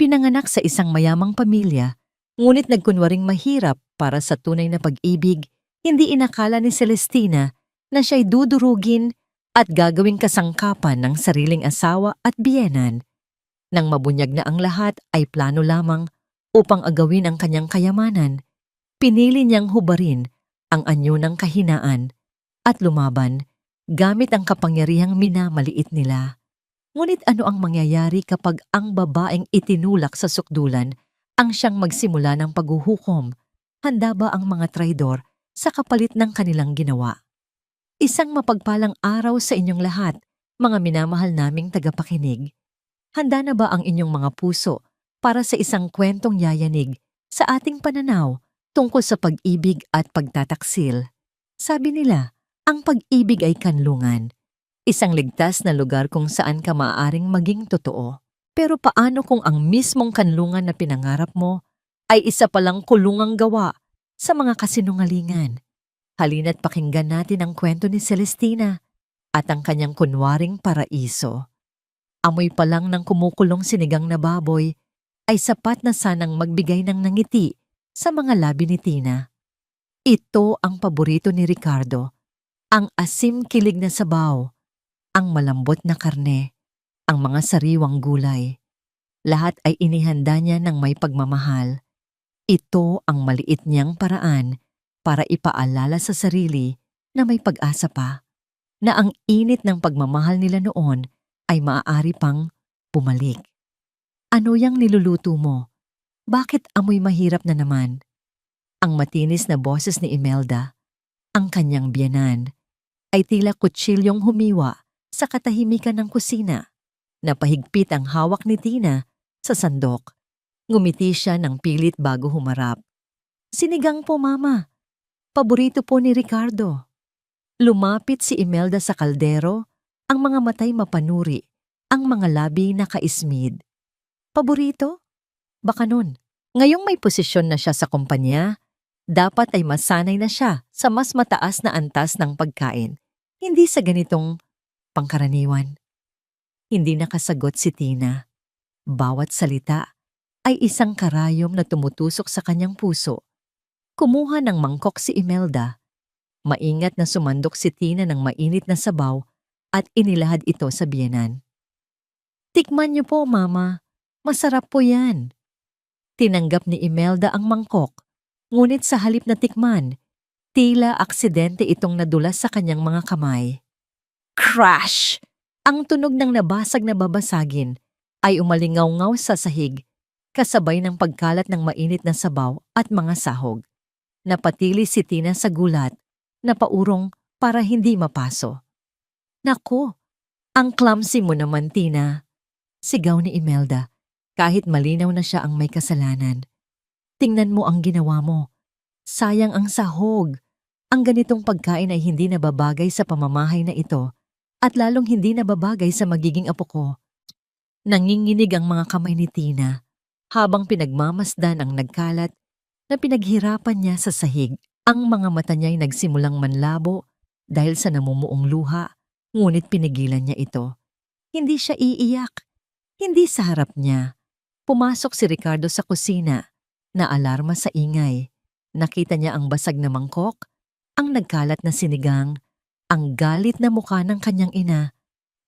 Ipinanganak sa isang mayamang pamilya, ngunit nagkunwaring mahirap para sa tunay na pag-ibig, hindi inakala ni Celestina na siya'y dudurugin at gagawing kasangkapan ng sariling asawa at biyenan. Nang mabunyag na ang lahat ay plano lamang upang agawin ang kanyang kayamanan. Pinili niyang hubarin ang anyo ng kahinaan at lumaban gamit ang kapangyarihang minamaliit nila. Ngunit ano ang mangyayari kapag ang babaeng itinulak sa sukdulan ang siyang magsimula ng paghuhukom? Handa ba ang mga traidor sa kapalit ng kanilang ginawa? Isang mapagpalang araw sa inyong lahat, mga minamahal naming tagapakinig. Handa na ba ang inyong mga puso para sa isang kwentong yayanig sa ating pananaw tungkol sa pag-ibig at pagtataksil? Sabi nila, ang pag-ibig ay kanlungan. Isang ligtas na lugar kung saan ka maaaring maging totoo. Pero paano kung ang mismong kanlungan na pinangarap mo ay isa palang kulungang gawa sa mga kasinungalingan? Halina't pakinggan natin ang kwento ni Celestina at ang kanyang kunwaring paraiso. Amoy pa lang ng kumukulong sinigang na baboy ay sapat na sanang magbigay ng nangiti sa mga labi ni Tina. Ito ang paborito ni Ricardo, ang asim-kilig na sabaw, ang malambot na karne, ang mga sariwang gulay. Lahat ay inihanda niya ng may pagmamahal. Ito ang maliit niyang paraan para ipaalala sa sarili na may pag-asa pa, na ang init ng pagmamahal nila noon ay maaari pang bumalik. Ano yang niluluto mo? Bakit amoy mahirap na naman? Ang matinis na boses ni Imelda, ang kanyang biyenan, ay tila kutsilyong humiwa sa katahimikan ng kusina. Napahigpit ang hawak ni Tina sa sandok. Ngumiti siya ng pilit bago humarap. Sinigang po, Mama. Paborito po ni Ricardo. Lumapit si Imelda sa kaldero, ang mga matay mapanuri, ang mga labi nakaismid. Paborito? Baka nun, ngayong may posisyon na siya sa kumpanya, dapat ay masanay na siya sa mas mataas na antas ng pagkain, hindi sa ganitong pangkaraniwan. Hindi nakasagot si Tina. Bawat salita ay isang karayom na tumutusok sa kanyang puso. Kumuha ng mangkok si Imelda. Maingat na sumandok si Tina ng mainit na sabaw at inilahad ito sa biyenan. Tikman niyo po, Mama. Masarap po yan. Tinanggap ni Imelda ang mangkok, ngunit sa halip na tikman, tila aksidente itong nadulas sa kanyang mga kamay. Crash! Ang tunog ng nabasag na babasagin ay umalingaw-ngaw sa sahig, kasabay ng pagkalat ng mainit na sabaw at mga sahog. Napatili si Tina sa gulat, napaurong para hindi mapaso. Naku, ang clumsy mo naman, Tina. Sigaw ni Imelda, kahit malinaw na siya ang may kasalanan. Tingnan mo ang ginawa mo. Sayang ang sahog. Ang ganitong pagkain ay hindi nababagay sa pamamahay na ito at lalong hindi nababagay sa magiging apo ko. Nanginginig ang mga kamay ni Tina habang pinagmamasdan ang nagkalat na pinaghirapan niya sa sahig. Ang mga mata niya'y nagsimulang manlabo dahil sa namumuong luha, ngunit pinigilan niya ito. Hindi siya iiyak. Hindi sa harap niya. Pumasok si Ricardo sa kusina, naalarma sa ingay. Nakita niya ang basag na mangkok, ang nagkalat na sinigang, ang galit na mukha ng kanyang ina,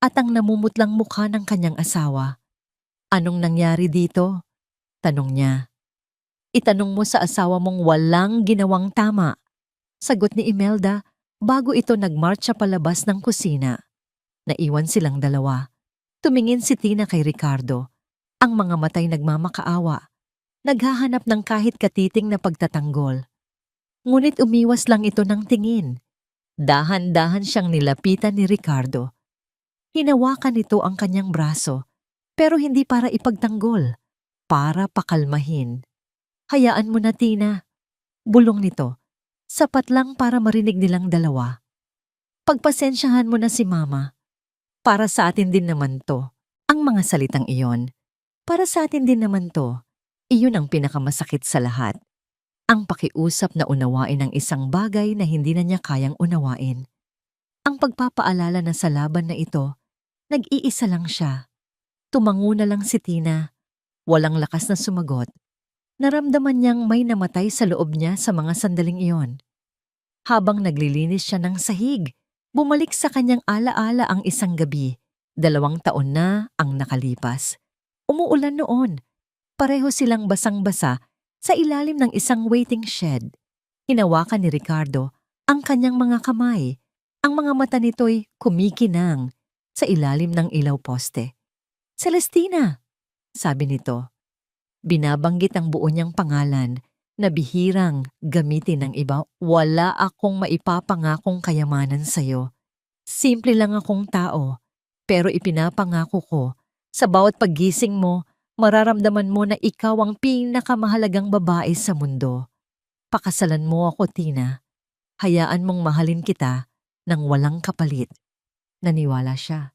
at ang namumutlang mukha ng kanyang asawa. Anong nangyari dito? Tanong niya. Itanong mo sa asawa mong walang ginawang tama. Sagot ni Imelda bago ito nagmarcha palabas ng kusina. Naiwan silang dalawa. Tumingin si Tina kay Ricardo. Ang mga matay nagmamakaawa. Naghahanap ng kahit katiting na pagtatanggol. Ngunit umiwas lang ito ng tingin. Dahan-dahan siyang nilapitan ni Ricardo. Hinawakan nito ang kanyang braso, pero hindi para ipagtanggol, para pakalmahin. Hayaan mo na, Tina. Bulong nito. Sapat lang para marinig nilang dalawa. Pagpasensyahan mo na si Mama. Para sa atin din naman to. Ang mga salitang iyon. Para sa atin din naman to. Iyon ang pinakamasakit sa lahat. Ang pakiusap na unawain ang isang bagay na hindi na niya kayang unawain. Ang pagpapaalala na sa laban na ito, nag-iisa lang siya. Tumango na lang si Tina. Walang lakas na sumagot. Naramdaman niyang may namatay sa loob niya sa mga sandaling iyon. Habang naglilinis siya ng sahig, bumalik sa kanyang alaala ang isang gabi. 2 taon na ang nakalipas. Umuulan noon. Pareho silang basang-basa sa ilalim ng isang waiting shed. Hinawakan ni Ricardo ang kanyang mga kamay. Ang mga mata nito'y kumikinang sa ilalim ng ilaw poste. "Celestina," sabi nito. Binabanggit ang buo niyang pangalan na bihirang gamitin ng iba. "Wala akong maipapangakong kayamanan sa'yo. Simple lang akong tao, pero ipinapangako ko, sa bawat paggising mo, mararamdaman mo na ikaw ang pinakamahalagang babae sa mundo. Pakasalan mo ako, Tina. Hayaan mong mahalin kita ng walang kapalit." Naniwala siya.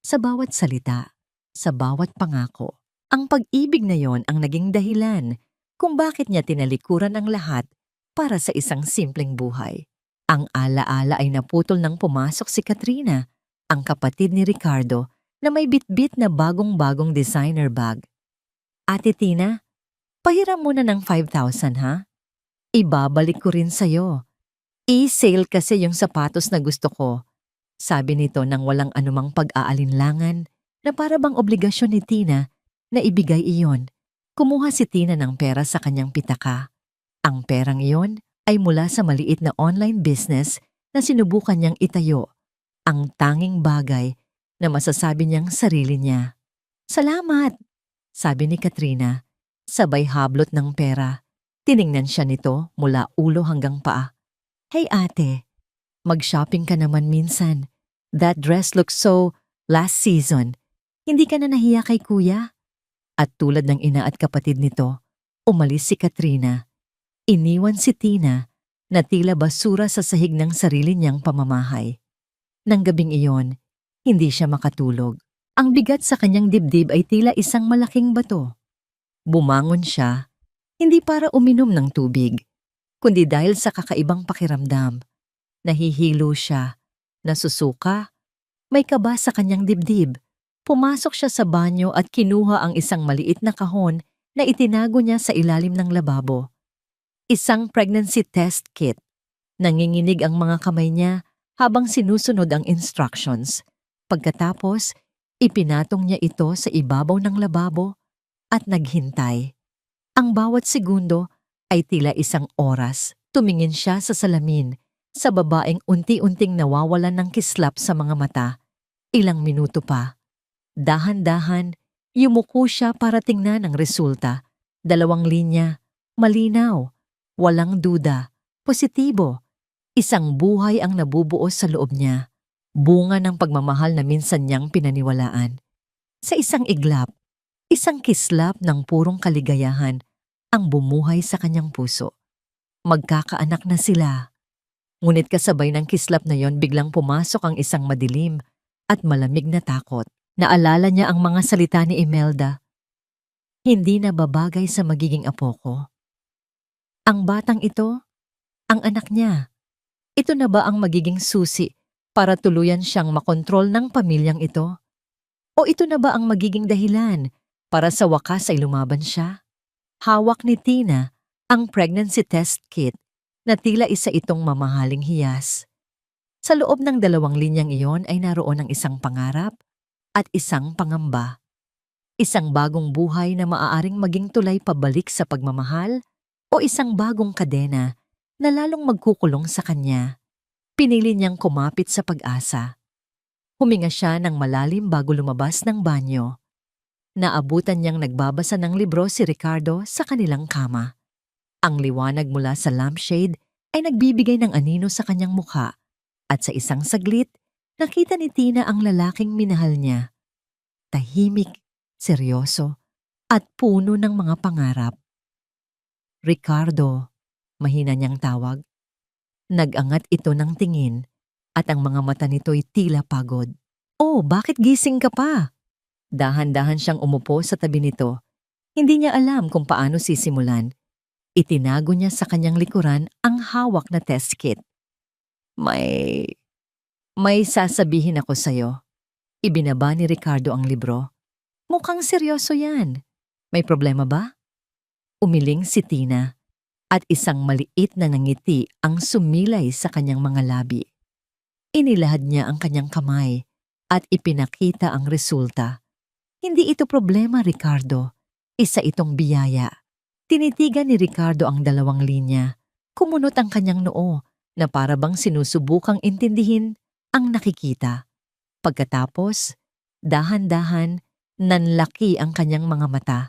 Sa bawat salita, sa bawat pangako, ang pag-ibig na yon ang naging dahilan kung bakit niya tinalikuran ang lahat para sa isang simpleng buhay. Ang alaala ay naputol nang pumasok si Katrina, ang kapatid ni Ricardo, na may bitbit na bagong-bagong designer bag. "Ate Tina, pahiram muna ng 5,000 ha? Ibabalik ko rin sa'yo. I-sale kasi yung sapatos na gusto ko," sabi nito nang walang anumang pag-aalinlangan na para bang obligasyon ni Tina na ibigay iyon. Kumuha si Tina ng pera sa kanyang pitaka. Ang perang iyon ay mula sa maliit na online business na sinubukan niyang itayo, ang tanging bagay na masasabi niyang sarili niya. "Salamat," sabi ni Katrina, sabay hablot ng pera. Tiningnan siya nito mula ulo hanggang paa. "Hey ate, mag-shopping ka naman minsan. That dress looks so last season. Hindi ka na nahiya kay kuya?" At tulad ng ina at kapatid nito, umalis si Katrina. Iniwan si Tina na tila basura sa sahig ng sarili niyang pamamahay. Nang gabing iyon, hindi siya makatulog. Ang bigat sa kanyang dibdib ay tila isang malaking bato. Bumangon siya, hindi para uminom ng tubig, kundi dahil sa kakaibang pakiramdam. Nahihilo siya, nasusuka, may kaba sa kanyang dibdib. Pumasok siya sa banyo at kinuha ang isang maliit na kahon na itinago niya sa ilalim ng lababo. Isang pregnancy test kit. Nanginginig ang mga kamay niya habang sinusunod ang instructions. Pagkatapos, ipinatong niya ito sa ibabaw ng lababo at naghintay. Ang bawat segundo ay tila isang oras. Tumingin siya sa salamin, sa babaeng unti-unting nawawalan ng kislap sa mga mata. Ilang minuto pa. Dahan-dahan, yumuko siya para tingnan ang resulta. 2 linya, malinaw, walang duda, positibo. Isang buhay ang nabubuo sa loob niya, bunga ng pagmamahal na minsan niyang pinaniwalaan. Sa isang iglap, isang kislap ng purong kaligayahan ang bumuhay sa kanyang puso. Magkakaanak na sila. Ngunit kasabay ng kislap na yon biglang pumasok ang isang madilim at malamig na takot. Naalala niya ang mga salita ni Imelda. "Hindi na babagay sa magiging apo ko." Ang batang ito, ang anak niya. Ito na ba ang magiging susi para tuluyan siyang makontrol ng pamilyang ito? O ito na ba ang magiging dahilan para sa wakas ay lumaban siya? Hawak ni Tina ang pregnancy test kit na tila isa itong mamahaling hiyas. Sa loob ng 2 linyang iyon ay naroon ang isang pangarap at isang pangamba. Isang bagong buhay na maaaring maging tulay pabalik sa pagmamahal o isang bagong kadena na lalong magkukulong sa kanya. Pinili niyang kumapit sa pag-asa. Huminga siya ng malalim bago lumabas ng banyo. Naabutan niyang nagbabasa ng libro si Ricardo sa kanilang kama. Ang liwanag mula sa lampshade ay nagbibigay ng anino sa kanyang mukha at sa isang saglit, nakita ni Tina ang lalaking minahal niya. Tahimik, seryoso, at puno ng mga pangarap. "Ricardo," mahina niyang tawag. Nag-angat ito ng tingin at ang mga mata nito'y tila pagod. "Oh, bakit gising ka pa?" Dahan-dahan siyang umupo sa tabi nito. Hindi niya alam kung paano sisimulan. Itinago niya sa kanyang likuran ang hawak na test kit. May sasabihin ako sa'yo." Ibinaba ni Ricardo ang libro. "Mukhang seryoso yan. May problema ba? Umiling si Tina at isang maliit na ngiti ang sumilay sa kanyang mga labi. Inilahad niya ang kanyang kamay at ipinakita ang resulta. Hindi ito problema, Ricardo. Isa itong biyaya. Tinitigan ni Ricardo ang dalawang linya. Kumunot ang kanyang noo na para bang sinusubukang intindihin ang nakikita. Pagkatapos, dahan-dahan, nanlaki ang kanyang mga mata.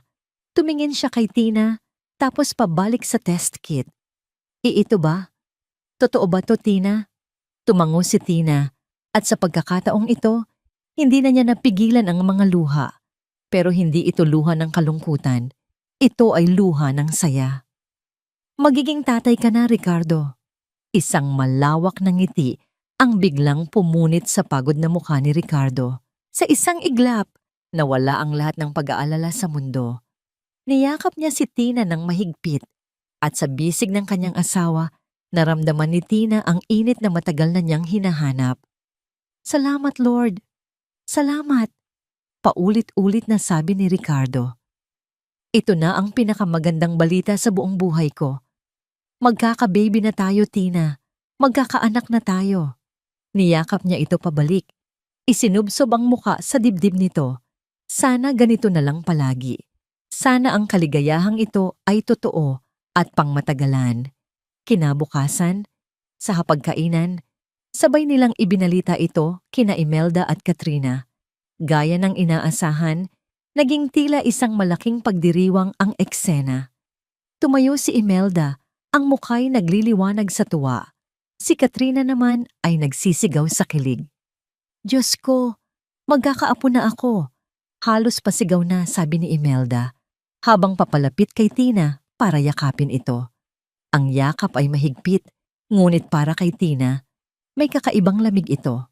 Tumingin siya kay Tina, tapos pabalik sa test kit. Ito ba? Totoo ba to, Tina? Tumango si Tina, at sa pagkakataong ito, hindi na niya napigilan ang mga luha. Pero hindi ito luha ng kalungkutan. Ito ay luha ng saya. Magiging tatay ka na, Ricardo. Isang malawak na ngiti ang biglang pumunit sa pagod na mukha ni Ricardo. Sa isang iglap, nawala ang lahat ng pag-aalala sa mundo. Niyakap niya si Tina ng mahigpit at sa bisig ng kanyang asawa, naramdaman ni Tina ang init na matagal na niyang hinahanap. Salamat, Lord. Salamat. Paulit-ulit na sabi ni Ricardo. Ito na ang pinakamagandang balita sa buong buhay ko. Magkaka-baby na tayo, Tina. Magkakaanak na tayo. Niyakap niya ito pabalik. Isinubsob ang muka sa dibdib nito. Sana ganito na lang palagi. Sana ang kaligayahang ito ay totoo at pangmatagalan. Kinabukasan, sa hapagkainan, sabay nilang ibinalita ito kina Imelda at Katrina. Gaya ng inaasahan, naging tila isang malaking pagdiriwang ang eksena. Tumayo si Imelda, ang mukha'y nagliliwanag sa tuwa. Si Katrina naman ay nagsisigaw sa kilig. Diyos ko, magkakaapo na ako. Halos pasigaw na, sabi ni Imelda, habang papalapit kay Tina para yakapin ito. Ang yakap ay mahigpit, ngunit para kay Tina, may kakaibang lamig ito.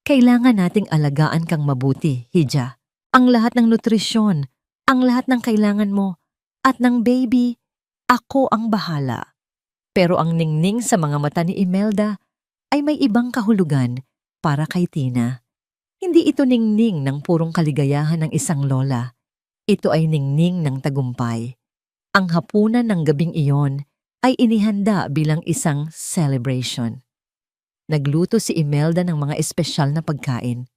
Kailangan nating alagaan kang mabuti, Hija. Ang lahat ng nutrisyon, ang lahat ng kailangan mo, at ng baby, ako ang bahala. Pero ang ningning sa mga mata ni Imelda ay may ibang kahulugan para kay Tina. Hindi ito ningning ng purong kaligayahan ng isang lola. Ito ay ningning ng tagumpay. Ang hapunan ng gabing iyon ay inihanda bilang isang celebration. Nagluto si Imelda ng mga espesyal na pagkain.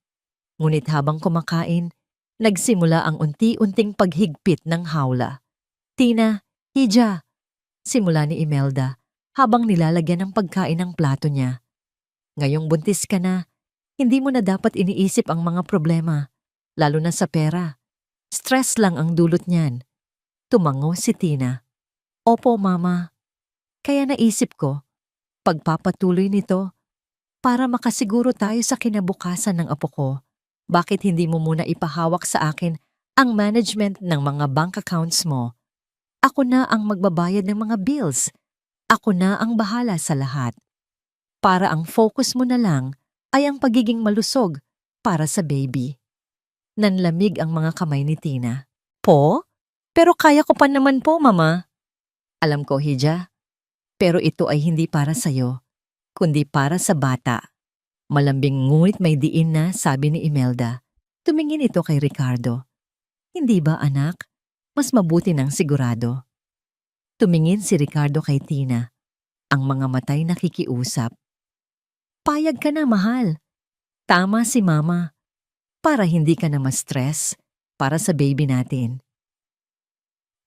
Ngunit habang kumakain, nagsimula ang unti-unting paghigpit ng hawla. Tina, Hija, simula ni Imelda habang nilalagyan ng pagkain ng plato niya. Ngayong buntis ka na, hindi mo na dapat iniisip ang mga problema, lalo na sa pera. Stress lang ang dulot niyan. Tumango si Tina. Opo, Mama. Kaya naisip ko, pagpapatuloy nito, para makasiguro tayo sa kinabukasan ng apo ko, bakit hindi mo muna ipahawak sa akin ang management ng mga bank accounts mo? Ako na ang magbabayad ng mga bills. Ako na ang bahala sa lahat. Para ang focus mo na lang ay ang pagiging malusog para sa baby. Nanlamig ang mga kamay ni Tina. Po? Pero kaya ko pa naman po, Mama. Alam ko, Hija. Pero ito ay hindi para sa'yo, kundi para sa bata. Malambing ngunit may diin na, sabi ni Imelda. Tumingin ito kay Ricardo. Hindi ba, anak? Mas mabuti ng sigurado. Tumingin si Ricardo kay Tina. Ang mga matay nakikiusap. Payag ka na, mahal. Tama si Mama. Para hindi ka na ma-stress para sa baby natin.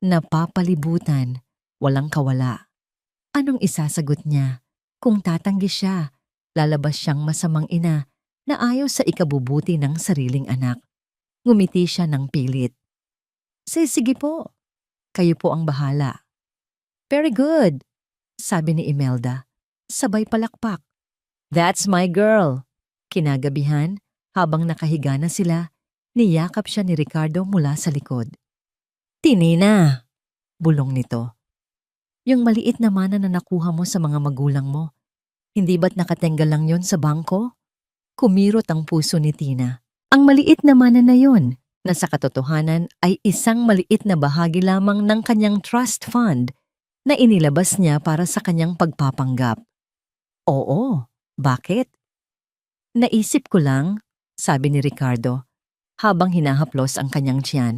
Napapalibutan, walang kawala. Anong isasagot niya? Kung tatanggi siya, lalabas siyang masamang ina na ayaw sa ikabubuti ng sariling anak. Ngumiti siya ng pilit. Sige po, kayo po ang bahala. Very good, sabi ni Imelda. Sabay palakpak. That's my girl. Kinagabihan, habang nakahiga na sila, niyakap siya ni Ricardo mula sa likod. Tinina, bulong nito. Yung maliit na mana na nakuha mo sa mga magulang mo, hindi ba't nakatenggal lang yon sa bangko? Kumirot ang puso ni Tina. Ang maliit na mana na yon, na sa katotohanan ay isang maliit na bahagi lamang ng kanyang trust fund na inilabas niya para sa kanyang pagpapanggap. Oo, bakit? Naisip ko lang, sabi ni Ricardo, habang hinahaplos ang kanyang tiyan.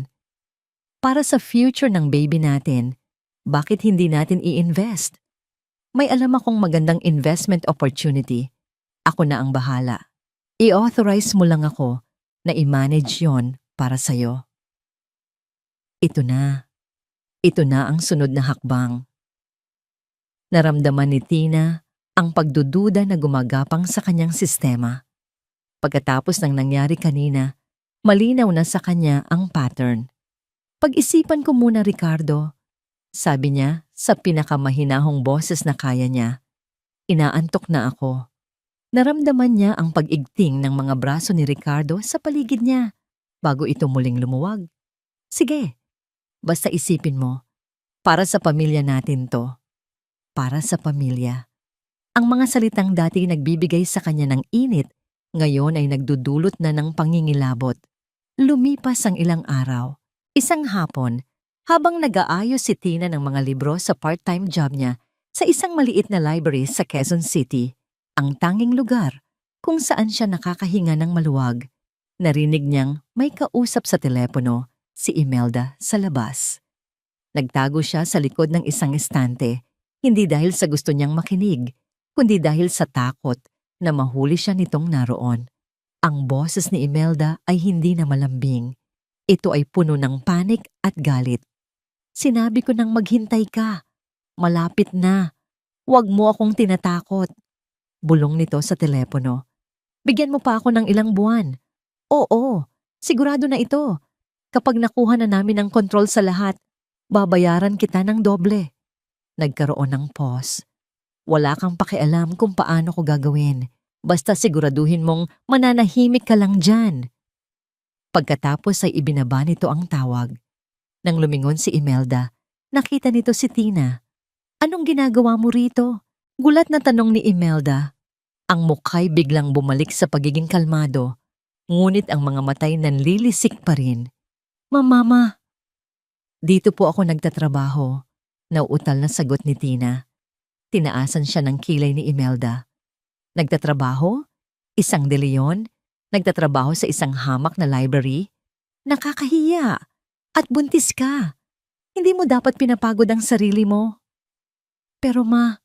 Para sa future ng baby natin, bakit hindi natin i-invest? May alam akong magandang investment opportunity. Ako na ang bahala. I-authorize mo lang ako na i-manage yon para sa'yo. Ito na. Ito na ang sunod na hakbang. Naramdaman ni Tina ang pagdududa na gumagapang sa kanyang sistema. Pagkatapos ng nangyari kanina, malinaw na sa kanya ang pattern. Pag-isipan ko muna, Ricardo, sabi niya sa pinakamahinahong boses na kaya niya. Inaantok na ako. Naramdaman niya ang pag-igting ng mga braso ni Ricardo sa paligid niya bago ito muling lumuwag. Sige, basta isipin mo, para sa pamilya natin to. Para sa pamilya. Ang mga salitang dati nagbibigay sa kanya ng init, ngayon ay nagdudulot na ng pangingilabot. Lumipas ang ilang araw. Isang hapon, habang nag-aayos si Tina ng mga libro sa part-time job niya sa isang maliit na library sa Quezon City, ang tanging lugar kung saan siya nakakahinga ng maluwag, narinig niyang may kausap sa telepono si Imelda sa labas. Nagtago siya sa likod ng isang estante, hindi dahil sa gusto niyang makinig, kundi dahil sa takot na mahuli siya nitong naroon. Ang boses ni Imelda ay hindi na malambing. Ito ay puno ng panik at galit. Sinabi ko nang maghintay ka. Malapit na. Huwag mo akong tinatakot. Bulong nito sa telepono. Bigyan mo pa ako ng ilang buwan. Oo, sigurado na ito. Kapag nakuha na namin ang kontrol sa lahat, babayaran kita ng doble. Nagkaroon ng pause. Wala kang pakialam kung paano ko gagawin. Basta siguraduhin mong mananahimik ka lang dyan. Pagkatapos ay ibinaba nito ang tawag. Nang lumingon si Imelda, nakita nito si Tina. Anong ginagawa mo rito? Gulat na tanong ni Imelda. Ang mukha'y biglang bumalik sa pagiging kalmado, ngunit ang mga matay nanlilisik pa rin. Mama, dito po ako nagtatrabaho. Nauutal na sagot ni Tina. Tinaasan siya ng kilay ni Imelda. Nagtatrabaho? Isang de Leon? Nagtatrabaho sa isang hamak na library? Nakakahiya. At buntis ka. Hindi mo dapat pinapagod ang sarili mo. Pero ma,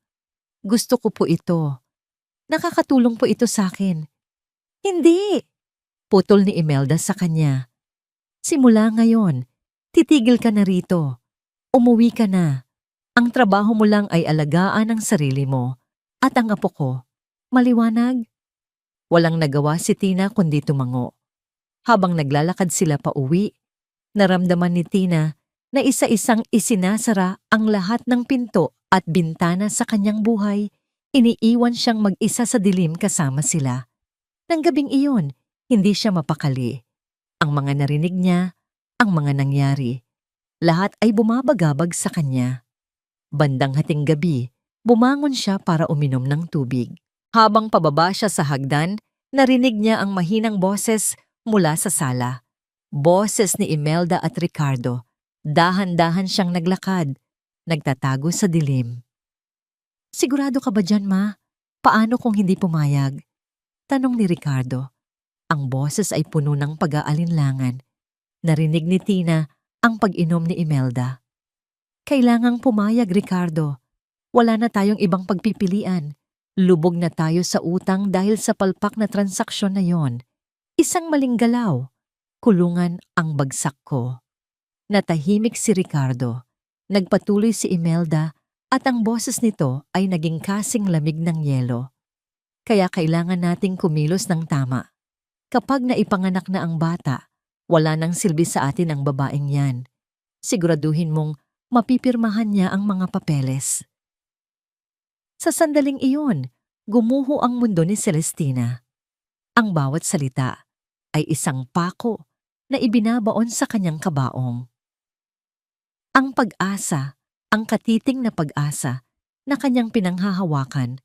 gusto ko po ito. Nakakatulong po ito sa akin. Hindi! Putol ni Imelda sa kanya. Simula ngayon, titigil ka na rito. Umuwi ka na. Ang trabaho mo lang ay alagaan ang sarili mo. At ang apo ko, maliwanag? Walang nagawa si Tina kundi tumango. Habang naglalakad sila pa uwi, naramdaman ni Tina na isa-isang isinasara ang lahat ng pinto at bintana sa kanyang buhay. Iniiwan siyang mag-isa sa dilim kasama sila. Nang gabing iyon, hindi siya mapakali. Ang mga narinig niya, ang mga nangyari, lahat ay bumabagabag sa kanya. Bandang hating gabi, bumangon siya para uminom ng tubig. Habang pababa siya sa hagdan, narinig niya ang mahinang boses mula sa sala. Boses ni Imelda at Ricardo. Dahan-dahan siyang naglakad, nagtatago sa dilim. Sigurado ka ba dyan, ma? Paano kung hindi pumayag? Tanong ni Ricardo. Ang boses ay puno ng pag-aalinlangan. Narinig ni Tina ang pag-inom ni Imelda. Kailangang pumayag, Ricardo. Wala na tayong ibang pagpipilian. Lubog na tayo sa utang dahil sa palpak na transaksyon na yon. Isang maling galaw. Kulungan ang bagsak ko. Natahimik si Ricardo. Nagpatuloy si Imelda at ang boses nito ay naging kasing lamig ng yelo. Kaya kailangan nating kumilos ng tama. Kapag naipanganak na ang bata, wala nang silbi sa atin ang babaeng yan. Siguraduhin mong mapipirmahan niya ang mga papeles. Sa sandaling iyon, gumuho ang mundo ni Celestina. Ang bawat salita ay isang pako na ibinabaon sa kanyang kabaong. Ang pag-asa, ang katiting na pag-asa na kanyang pinanghahawakan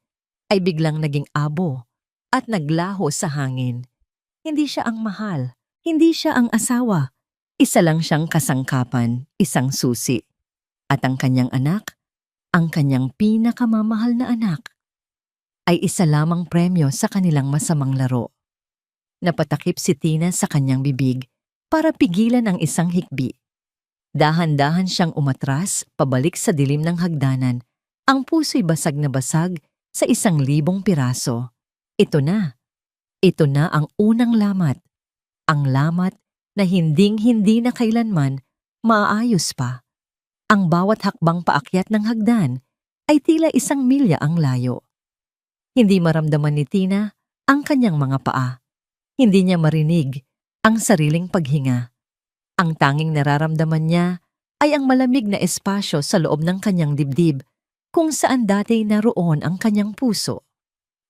ay biglang naging abo at naglaho sa hangin. Hindi siya ang mahal, hindi siya ang asawa. Isa lang siyang kasangkapan, isang susi. At ang kanyang anak, ang kanyang pinakamamahal na anak, ay isa lamang premyo sa kanilang masamang laro. Napatakip si Tina sa kanyang bibig para pigilan ang isang hikbi. Dahan-dahan siyang umatras pabalik sa dilim ng hagdanan. Ang puso'y basag na basag sa 1,000 piraso. Ito na. Ito na ang unang lamat. Ang lamat na hinding-hindi na kailanman maaayos pa. Ang bawat hakbang paakyat ng hagdan ay tila 1 milya ang layo. Hindi maramdaman ni Tina ang kanyang mga paa. Hindi niya marinig ang sariling paghinga. Ang tanging nararamdaman niya ay ang malamig na espasyo sa loob ng kanyang dibdib kung saan dati naroon ang kanyang puso.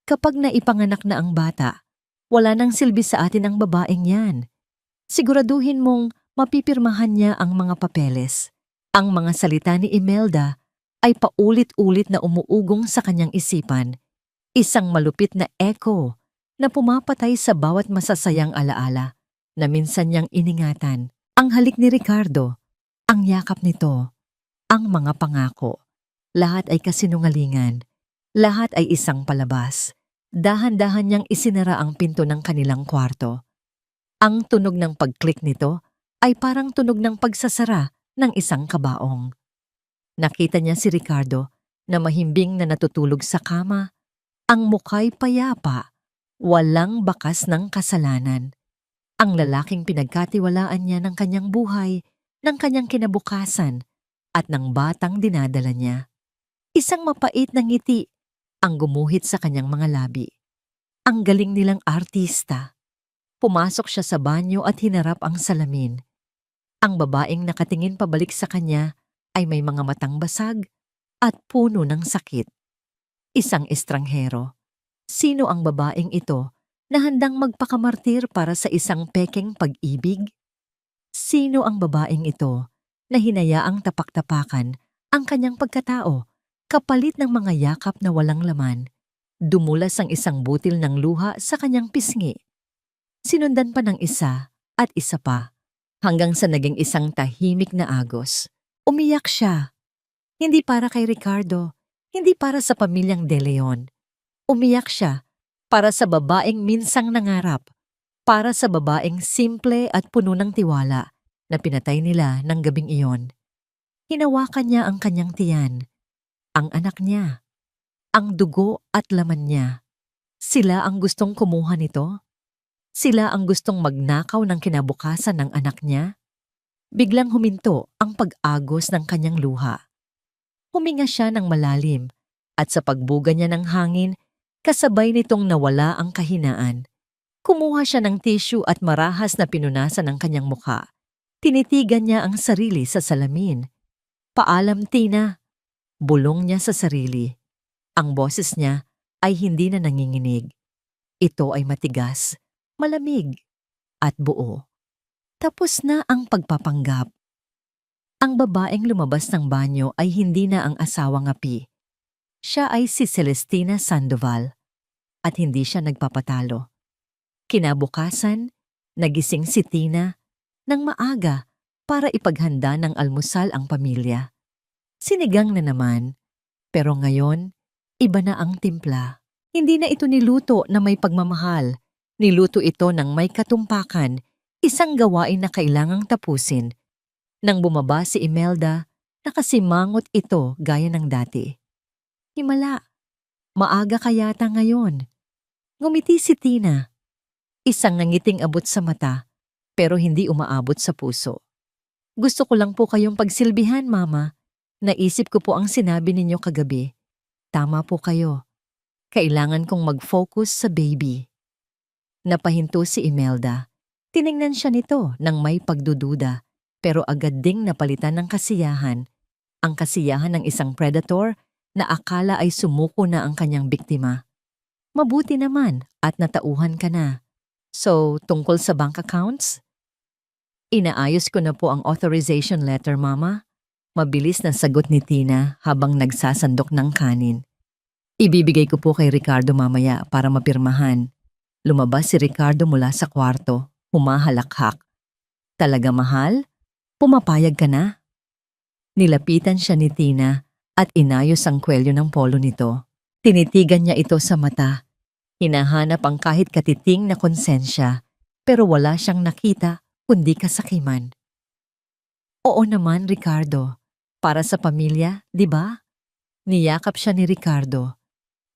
Kapag naipanganak na ang bata, wala nang silbi sa atin ang babaeng yan. Siguraduhin mong mapipirmahan niya ang mga papeles. Ang mga salita ni Imelda ay paulit-ulit na umuugong sa kanyang isipan. Isang malupit na echo na pumapatay sa bawat masasayang alaala na minsan niyang iningatan. Ang halik ni Ricardo, ang yakap nito, ang mga pangako. Lahat ay kasinungalingan. Lahat ay isang palabas. Dahan-dahan niyang isinara ang pinto ng kanilang kwarto. Ang tunog ng pag-click nito ay parang tunog ng pagsasara ng isang kabaong. Nakita niya si Ricardo na mahimbing na natutulog sa kama. Ang mukha'y payapa, walang bakas ng kasalanan. Ang lalaking pinagkatiwalaan niya ng kanyang buhay, ng kanyang kinabukasan, at ng batang dinadala niya. Isang mapait na ngiti ang gumuhit sa kanyang mga labi. Ang galing nilang artista. Pumasok siya sa banyo at hinarap ang salamin. Ang babaeng nakatingin pabalik sa kanya ay may mga matang basag at puno ng sakit. Isang estranghero. Sino ang babaeng ito na handang magpakamartir para sa isang pekeng pag-ibig? Sino ang babaeng ito na hinayaang tapak-tapakan ang kanyang pagkatao kapalit ng mga yakap na walang laman? Dumulas ang isang butil ng luha sa kanyang pisngi. Sinundan pa ng isa at isa pa hanggang sa naging isang tahimik na agos. Umiyak siya. Hindi para kay Ricardo, hindi para sa pamilyang De Leon. Umiyak siya para sa babaeng minsang nangarap, para sa babaeng simple at puno ng tiwala na pinatay nila ng gabing iyon. Hinawakan niya ang kanyang tiyan, ang anak niya, ang dugo at laman niya. Sila ang gustong kumuha nito? Sila ang gustong magnakaw ng kinabukasan ng anak niya? Biglang huminto ang pag-agos ng kanyang luha. Huminga siya ng malalim at sa pagbuga niya ng hangin, kasabay nitong nawala ang kahinaan. Kumuha siya ng tissue at marahas na pinunasan ang kanyang mukha. Tinitigan niya ang sarili sa salamin. Paalam, Tina. Bulong niya sa sarili. Ang boses niya ay hindi na nanginginig. Ito ay matigas, malamig, at buo. Tapos na ang pagpapanggap. Ang babaeng lumabas ng banyo ay hindi na ang asawang api. Siya ay si Celestina Sandoval at hindi siya nagpapatalo. Kinabukasan, nagising si Tina ng maaga para ipaghanda ng almusal ang pamilya. Sinigang na naman, pero ngayon, iba na ang timpla. Hindi na ito niluto na may pagmamahal. Niluto ito ng may katumpakan, isang gawain na kailangang tapusin. Nang bumaba si Imelda, nakasimangot ito gaya ng dati. Himala, maaga ka yata ngayon. Ngumiti si Tina. Isang nangiting abot sa mata, pero hindi umaabot sa puso. Gusto ko lang po kayong pagsilbihan, Mama. Naisip ko po ang sinabi ninyo kagabi. Tama po kayo. Kailangan kong mag-focus sa baby. Napahinto si Imelda. Tiningnan siya nito ng may pagdududa, pero agad ding napalitan ng kasiyahan. Ang kasiyahan ng isang predator na akala ay sumuko na ang kanyang biktima. Mabuti naman at natauhan ka na. So, tungkol sa bank accounts? Inaayos ko na po ang authorization letter, Mama. Mabilis na sagot ni Tina habang nagsasandok ng kanin. Ibibigay ko po kay Ricardo mamaya para mapirmahan. Lumabas si Ricardo mula sa kwarto, humahalakhak. Talaga mahal? Pumapayag ka na? Nilapitan siya ni Tina at inayos ang kwelyo ng polo nito. Tinitigan niya ito sa mata. Hinahanap ang kahit katiting na konsensya, pero wala siyang nakita kundi kasakiman. Oo naman, Ricardo. Para sa pamilya, di ba? Niyakap siya ni Ricardo.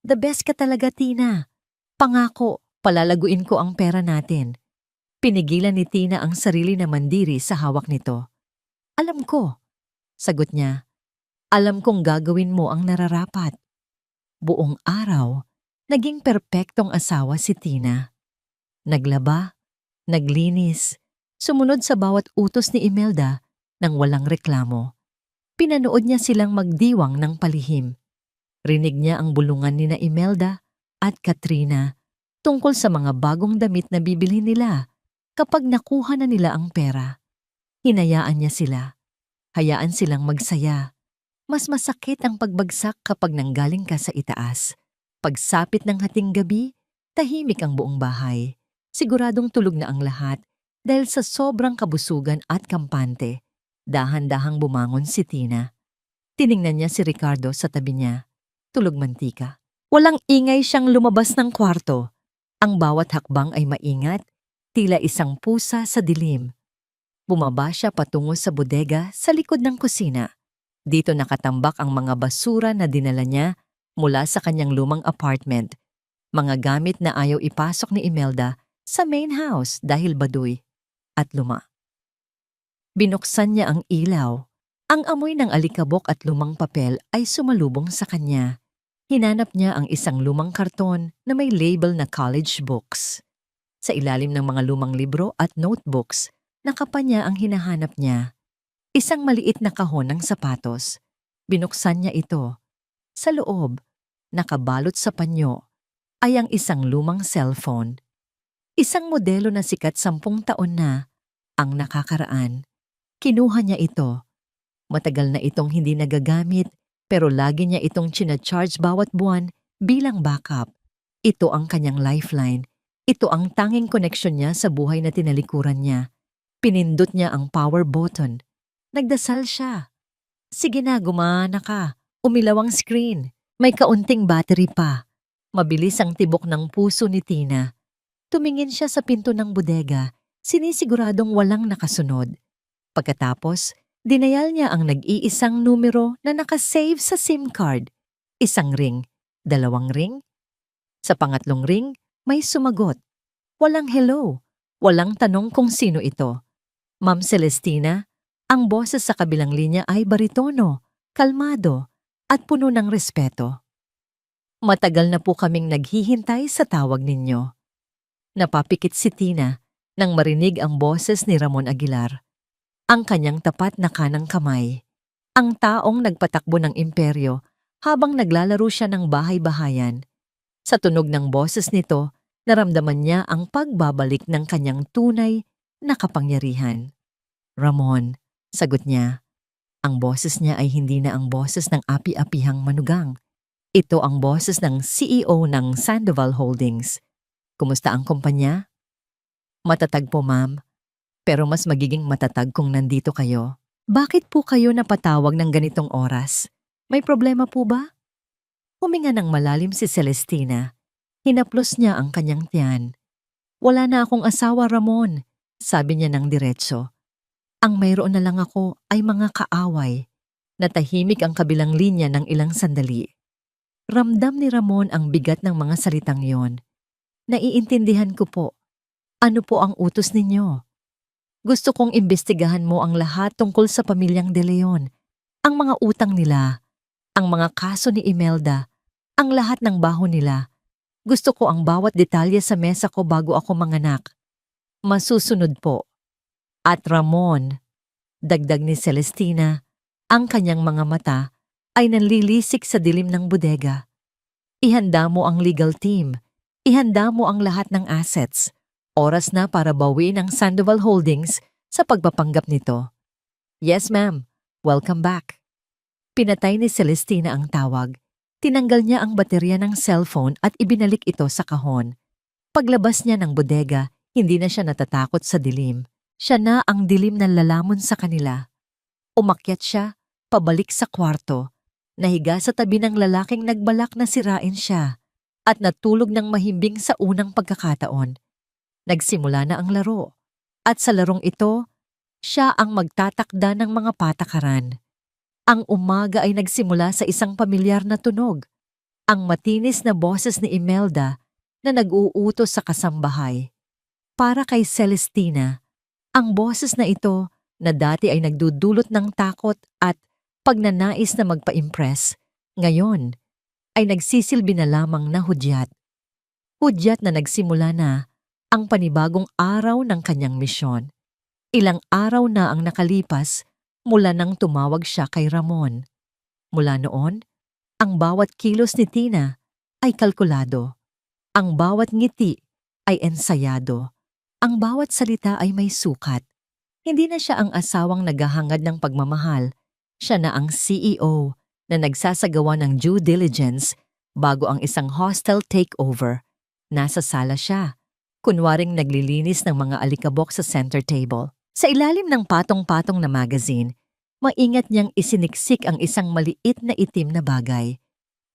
The best ka talaga, Tina. Pangako, palalaguin ko ang pera natin. Pinigilan ni Tina ang sarili na mandiri sa hawak nito. Alam ko, sagot niya. Alam kong gagawin mo ang nararapat. Buong araw, naging perpektong asawa si Tina. Naglaba, naglinis, sumunod sa bawat utos ni Imelda nang walang reklamo. Pinanood niya silang magdiwang ng palihim. Rinig niya ang bulungan ni na Imelda at Katrina tungkol sa mga bagong damit na bibili nila kapag nakuha na nila ang pera. Hinayaan niya sila. Hayaan silang magsaya. Mas masakit ang pagbagsak kapag nanggaling ka sa itaas. Pagsapit ng hating gabi, tahimik ang buong bahay. Siguradong tulog na ang lahat dahil sa sobrang kabusugan at kampante. Dahan-dahang bumangon si Tina. Tiningnan niya si Ricardo sa tabi niya. Tulog mantika. Walang ingay siyang lumabas ng kwarto. Ang bawat hakbang ay maingat, tila isang pusa sa dilim. Bumaba siya patungo sa bodega sa likod ng kusina. Dito nakatambak ang mga basura na dinala niya mula sa kanyang lumang apartment. Mga gamit na ayaw ipasok ni Imelda sa main house dahil baduy at luma. Binuksan niya ang ilaw. Ang amoy ng alikabok at lumang papel ay sumalubong sa kanya. Hinanap niya ang isang lumang karton na may label na college books. Sa ilalim ng mga lumang libro at notebooks, nakapa niya ang hinahanap niya. Isang maliit na kahon ng sapatos. Binuksan niya ito. Sa loob, nakabalot sa panyo, ay ang isang lumang cellphone. Isang modelo na sikat 10 taon na ang nakakaraan. Kinuha niya ito. Matagal na itong hindi nagagamit pero lagi niya itong charge bawat buwan bilang backup. Ito ang kanyang lifeline. Ito ang tanging koneksyon niya sa buhay na tinalikuran niya. Pinindot niya ang power button. Nagdasal siya. Sige na, gumana ka. Umilaw ang screen. May kaunting battery pa. Mabilis ang tibok ng puso ni Tina. Tumingin siya sa pinto ng bodega, sinisiguradong walang nakasunod. Pagkatapos, dinayal niya ang nag-iisang numero na nakasave sa SIM card. Isang ring, 2 ring. Sa pangatlong ring, may sumagot. Walang hello. Walang tanong kung sino ito. Ma'am Celestina, ang boses sa kabilang linya ay baritono, kalmado, at puno ng respeto. Matagal na po kaming naghihintay sa tawag ninyo. Napapikit si Tina nang marinig ang boses ni Ramon Aguilar. Ang kanyang tapat na kanang kamay. Ang taong nagpatakbo ng imperyo habang naglalaro siya ng bahay-bahayan. Sa tunog ng boses nito, naramdaman niya ang pagbabalik ng kanyang tunay na kapangyarihan. Ramon, sagot niya. Ang boses niya ay hindi na ang boses ng api-apihang manugang. Ito ang boses ng CEO ng Sandoval Holdings. Kumusta ang kumpanya? Matatag po, ma'am. Pero mas magiging matatag kung nandito kayo. Bakit po kayo napatawag ng ganitong oras? May problema po ba? Huminga ng malalim si Celestina. Hinaplos niya ang kanyang tiyan. Wala na akong asawa, Ramon, sabi niya ng diretso. Ang mayroon na lang ako ay mga kaaway. Natahimik ang kabilang linya ng ilang sandali. Ramdam ni Ramon ang bigat ng mga salitang yon. Naiintindihan ko po. Ano po ang utos ninyo? Gusto kong imbestigahan mo ang lahat tungkol sa pamilyang De Leon. Ang mga utang nila, ang mga kaso ni Imelda, ang lahat ng baho nila. Gusto ko ang bawat detalye sa mesa ko bago ako manganak. Masusunod po. At Ramon, dagdag ni Celestina, ang kanyang mga mata ay nanlilisik sa dilim ng bodega. Ihanda mo ang legal team. Ihanda mo ang lahat ng assets. Oras na para bawiin ang Sandoval Holdings sa pagpapanggap nito. Yes, ma'am. Welcome back. Pinatay ni Celestina ang tawag. Tinanggal niya ang baterya ng cellphone at ibinalik ito sa kahon. Paglabas niya ng bodega, hindi na siya natatakot sa dilim. Siya na ang dilim na lalamon sa kanila. Umakyat siya, pabalik sa kwarto. Nahiga sa tabi ng lalaking nagbalak na sirain siya at natulog ng mahimbing sa unang pagkakataon. Nagsimula na ang laro. At sa larong ito, Siya ang magtatakda ng mga patakaran. Ang umaga ay nagsimula sa isang pamilyar na tunog, ang matinis na boses ni Imelda na nag-uutos sa kasambahay. Para kay Celestina, ang boses na ito na dati ay nagdudulot ng takot at pagnanais na magpa-impress, ngayon ay nagsisilbi na lamang na hudyat. Hudyat na nagsimula na ang panibagong araw ng kanyang misyon. Ilang araw na ang nakalipas mula nang tumawag siya kay Ramon. Mula noon, ang bawat kilos ni Tina ay kalkulado. Ang bawat ngiti ay ensayado. Ang bawat salita ay may sukat. Hindi na siya ang asawang naghahangad ng pagmamahal. Siya na ang CEO na nagsasagawa ng due diligence bago ang isang hostile takeover. Nasa sala siya, kunwaring naglilinis ng mga alikabok sa center table. Sa ilalim ng patong-patong na magazine, maingat niyang isiniksik ang isang maliit na itim na bagay.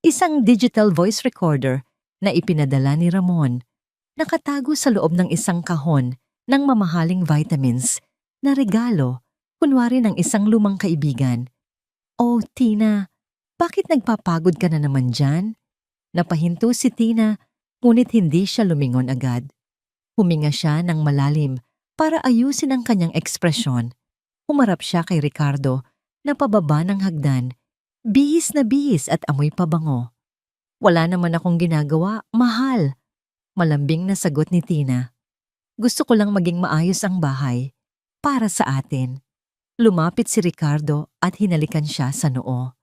Isang digital voice recorder na ipinadala ni Ramon, nakatago sa loob ng isang kahon ng mamahaling vitamins na regalo, kunwari ng isang lumang kaibigan. "Oh, Tina, bakit nagpapagod ka na naman dyan?" Napahinto si Tina, ngunit hindi siya lumingon agad. Huminga siya ng malalim para ayusin ang kanyang ekspresyon. Humarap siya kay Ricardo na pababa ng hagdan, bihis na bihis at amoy pabango. "Wala naman akong ginagawa, mahal," malambing na sagot ni Tina. "Gusto ko lang maging maayos ang bahay para sa atin." Lumapit si Ricardo at hinalikan siya sa noo.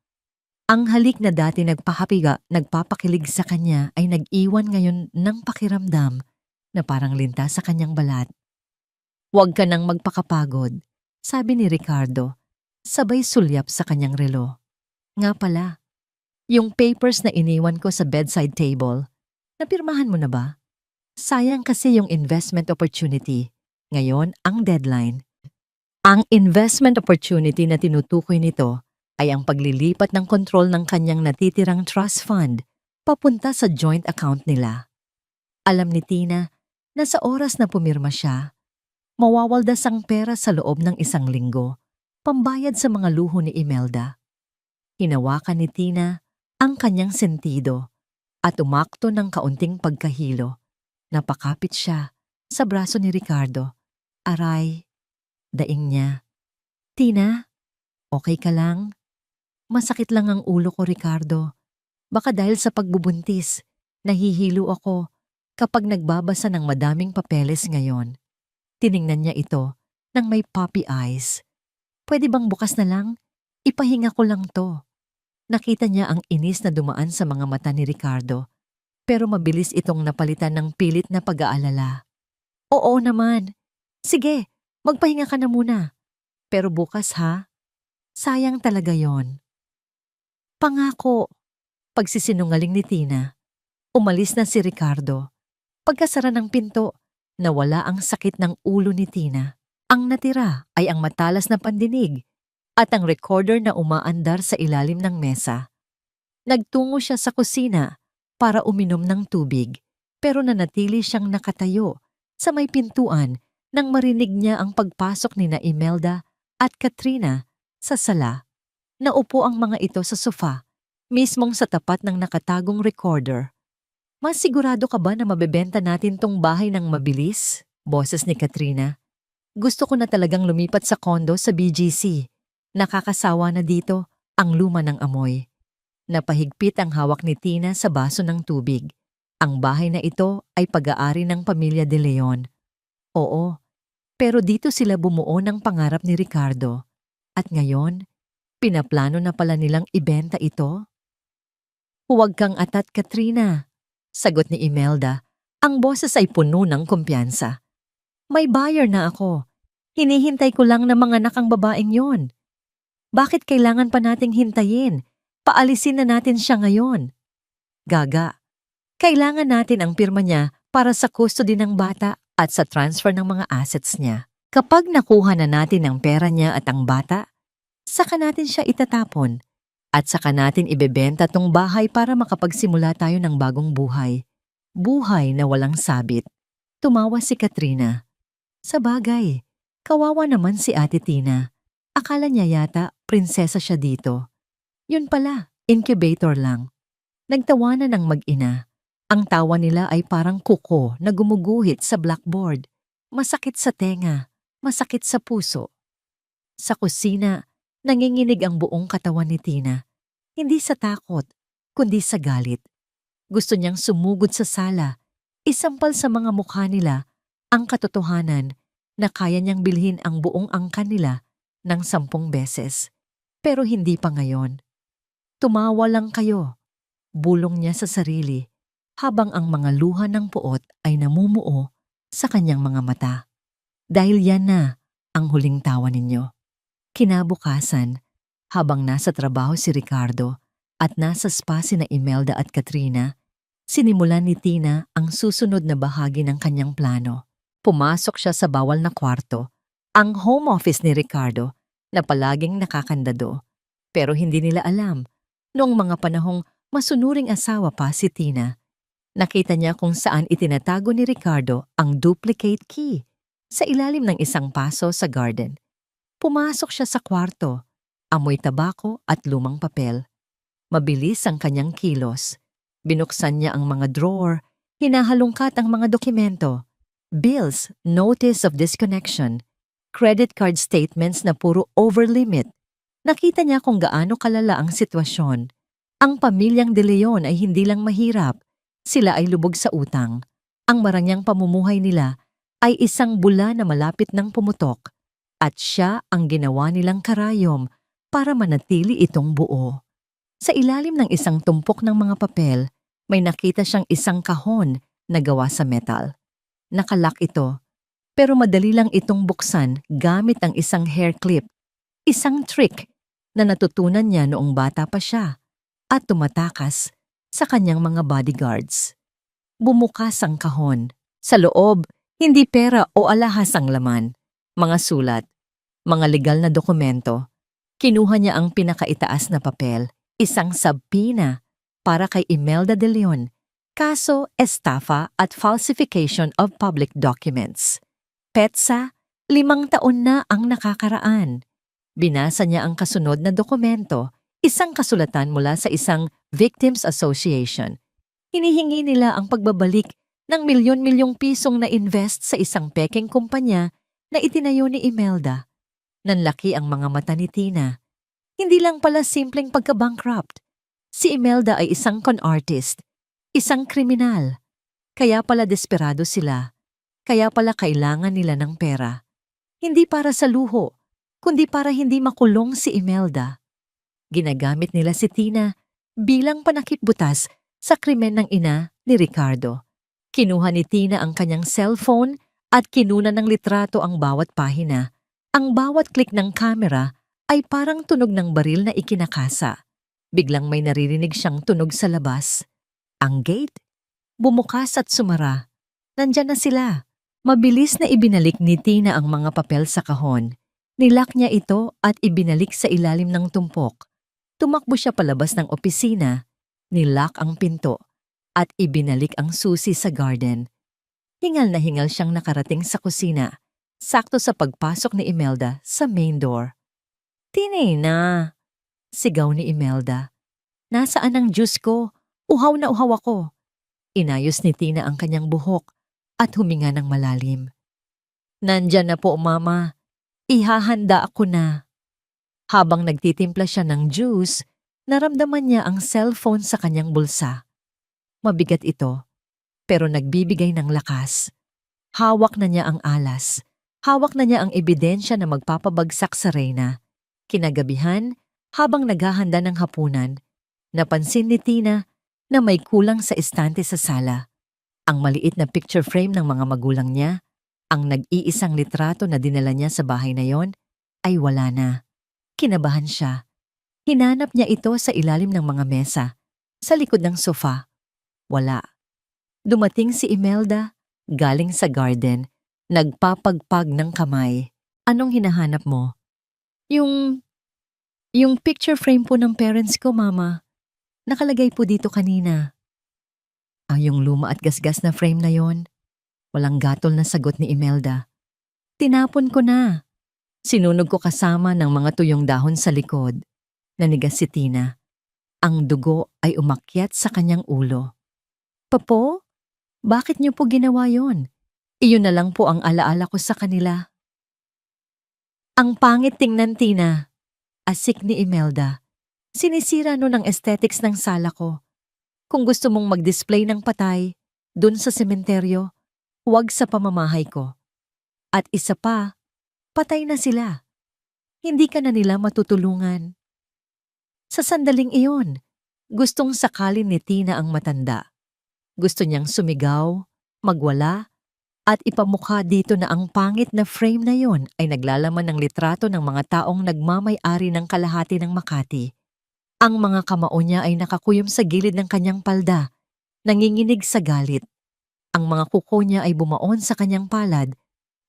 Ang halik na dati nagpapakilig sa kanya ay nag-iwan ngayon ng pakiramdam na parang linta sa kanyang balat. "Huwag ka nang magpakapagod," sabi ni Ricardo, sabay sulyap sa kanyang relo. "Nga pala, yung papers na iniwan ko sa bedside table, napirmahan mo na ba? Sayang kasi yung investment opportunity. Ngayon, ang deadline." Ang investment opportunity na tinutukoy nito ay ang paglilipat ng kontrol ng kanyang natitirang trust fund papunta sa joint account nila. Alam ni Tina na sa oras na pumirma siya, mawawaldas ang pera sa loob ng 1 linggo, pambayad sa mga luho ni Imelda. Hinawakan ni Tina ang kanyang sentido at umakto ng kaunting pagkahilo. Napakapit siya sa braso ni Ricardo. "Aray," daing niya. "Tina, okay ka lang?" "Masakit lang ang ulo ko, Ricardo. Baka dahil sa pagbubuntis, nahihilo ako kapag nagbabasa ng madaming papeles ngayon." Tiningnan niya ito nang may puppy eyes. "Pwede bang bukas na lang? Ipahinga ko lang to." Nakita niya ang inis na dumaan sa mga mata ni Ricardo, pero mabilis itong napalitan ng pilit na pag-aalala. "Oo naman. Sige, magpahinga ka na muna. Pero bukas ha? Sayang talaga yon." "Pangako," pagsisinungaling ni Tina. Umalis na si Ricardo. Pagkasara ng pinto, nawala ang sakit ng ulo ni Tina. Ang natira ay ang matalas na pandinig at ang recorder na umaandar sa ilalim ng mesa. Nagtungo siya sa kusina para uminom ng tubig, pero nanatili siyang nakatayo sa may pintuan nang marinig niya ang pagpasok ni Imelda at Katrina sa sala. Naupo ang mga ito sa sofa, mismong sa tapat ng nakatagong recorder. "Mas sigurado ka ba na mabebenta natin tong bahay ng mabilis?" Boses ni Katrina. "Gusto ko na talagang lumipat sa kondo sa BGC. Nakakasawa na dito, ang luma ng amoy." Napahigpit ang hawak ni Tina sa baso ng tubig. Ang bahay na ito ay pag-aari ng pamilya De Leon. Oo, pero dito sila bumuo ng pangarap ni Ricardo. At ngayon, pinaplano na pala nilang ibenta ito? "Huwag kang atat, Katrina," sagot ni Imelda. Ang boses ay puno ng kumpiyansa. "May buyer na ako. Hinihintay ko lang na manganak ang babaeng yon. Bakit kailangan pa nating hintayin? Paalisin na natin siya ngayon." "Gaga, kailangan natin ang pirma niya para sa custody ng bata at sa transfer ng mga assets niya. Kapag nakuha na natin ang pera niya at ang bata, saka natin siya itatapon at saka natin ibebenta tong bahay para makapagsimula tayo ng bagong buhay. Buhay na walang sabit." Tumawa si Katrina. "Sabagay, Kawawa naman si Ate Tina. Akala niya yata prinsesa siya dito. Yun pala, incubator lang. Nagtawanan ng mag-ina. Ang tawa nila ay parang kuko na gumuguhit sa blackboard. Masakit sa tenga, masakit sa puso. Sa kusina, nanginginig ang buong katawan ni Tina. Hindi sa takot, kundi sa galit. Gusto niyang sumugod sa sala, isampal sa mga mukha nila ang katotohanan na kaya niyang bilhin ang buong angkan nila ng 10 beses. Pero hindi pa ngayon. Tumawa lang kayo, bulong niya sa sarili habang ang mga luha ng puot ay namumuo sa kanyang mga mata. Dahil yan na ang huling tawa ninyo. Kinabukasan, habang nasa trabaho si Ricardo at nasa spa sina Imelda at Katrina, sinimulan ni Tina ang susunod na bahagi ng kanyang plano. Pumasok siya sa bawal na kwarto, ang home office ni Ricardo na palaging nakakandado. Pero hindi nila alam, noong mga panahong masunuring asawa pa si Tina, nakita niya kung saan itinatago ni Ricardo ang duplicate key sa ilalim ng isang paso sa garden. Pumasok siya sa kwarto, amoy tabako at lumang papel. Mabilis ang kanyang kilos. Binuksan niya ang mga drawer, hinahalungkat ang mga dokumento, bills, notice of disconnection, credit card statements na puro over-limit. Nakita niya kung gaano kalala ang sitwasyon. Ang pamilyang De Leon ay hindi lang mahirap, sila ay lubog sa utang. Ang marangyang pamumuhay nila ay isang bula na malapit ng pumutok at siya ang ginawa nilang karayom para manatili itong buo. Sa ilalim ng isang tumpok ng mga papel, may nakita siyang isang kahon na gawa sa metal. Nakalak ito, pero madali lang itong buksan gamit ang isang hair clip, isang trick na natutunan niya noong bata pa siya at tumatakas sa kanyang mga bodyguards. Bumukas ang kahon. Sa loob, hindi pera o alahas ang laman. Mga sulat, mga legal na dokumento. Kinuha niya ang pinakaitaas na papel, isang sabina para kay Imelda De Leon, kaso estafa at falsification of public documents. Petsa, 5 taon na ang nakakaraan. Binasa niya ang kasunod na dokumento, isang kasulatan mula sa isang Victims Association. Hinihingi nila ang pagbabalik ng milyon-milyong pisong na-invest sa isang pekeng kumpanya na itinayo ni Imelda. Nanlaki ang mga mata ni Tina. Hindi lang pala simpleng pagka-bankrupt. Si Imelda ay isang con artist, isang kriminal. Kaya pala desperado sila. Kaya pala kailangan nila ng pera. Hindi para sa luho, kundi para hindi makulong si Imelda. Ginagamit nila si Tina bilang panakipbutas sa krimen ng ina ni Ricardo. Kinuha ni Tina ang kanyang cellphone at kinuna ng litrato ang bawat pahina. Ang bawat click ng camera ay parang tunog ng baril na ikinakasa. Biglang may naririnig siyang tunog sa labas. Ang gate, bumukas at sumara. Nandyan na sila. Mabilis na ibinalik ni Tina ang mga papel sa kahon. Nilak niya ito at ibinalik sa ilalim ng tumpok. Tumakbo siya palabas ng opisina, nilak ang pinto, at ibinalik ang susi sa garden. Hingal na hingal siyang nakarating sa kusina, sakto sa pagpasok ni Imelda sa main door. "Tina!" sigaw ni Imelda. "Nasaan ang juice ko? Uhaw na uhaw ako." Inayos ni Tina ang kanyang buhok at huminga ng malalim. "Nandyan na po, Mama. Ihahanda ako na." Habang nagtitimpla siya ng juice, naramdaman niya ang cellphone sa kanyang bulsa. Mabigat ito, pero nagbibigay ng lakas. Hawak na niya ang alas. Hawak na niya ang ebidensya na magpapabagsak sa Reyna. Kinagabihan, habang naghahanda ng hapunan, napansin ni Tina na may kulang sa estante sa sala. Ang maliit na picture frame ng mga magulang niya, ang nag-iisang litrato na dinala niya sa bahay na yon, ay wala na. Kinabahan siya. Hinanap niya ito sa ilalim ng mga mesa, sa likod ng sofa. Wala. Dumating si Imelda, galing sa garden, nagpapagpag ng kamay. "Anong hinahanap mo?" Yung picture frame po ng parents ko, Mama. Nakalagay po dito kanina." Yung luma at gasgas na frame na yon? Walang gatol na sagot ni Imelda. Tinapon ko na. Sinunog ko kasama ng mga tuyong dahon sa likod. Nanigas si Tina. Ang dugo ay umakyat sa kanyang ulo. Papo, bakit niyo po ginawa yon? Iyon na lang po ang alaala ko sa kanila. Ang pangit tingnan, Tina. Asik ni Imelda. Sinisira no ng aesthetics ng sala ko. Kung gusto mong mag-display ng patay, dun sa sementeryo, huwag sa pamamahay ko. At isa pa, patay na sila. Hindi ka na nila matutulungan. Sa sandaling iyon, gustong sakalin ni Tina ang matanda. Gusto niyang sumigaw, magwala, at ipamukha dito na ang pangit na frame na yon ay naglalaman ng litrato ng mga taong nagmamay-ari ng kalahati ng Makati. Ang mga kamao niya ay nakakuyom sa gilid ng kanyang palda, nanginginig sa galit. Ang mga kuko niya ay bumaon sa kanyang palad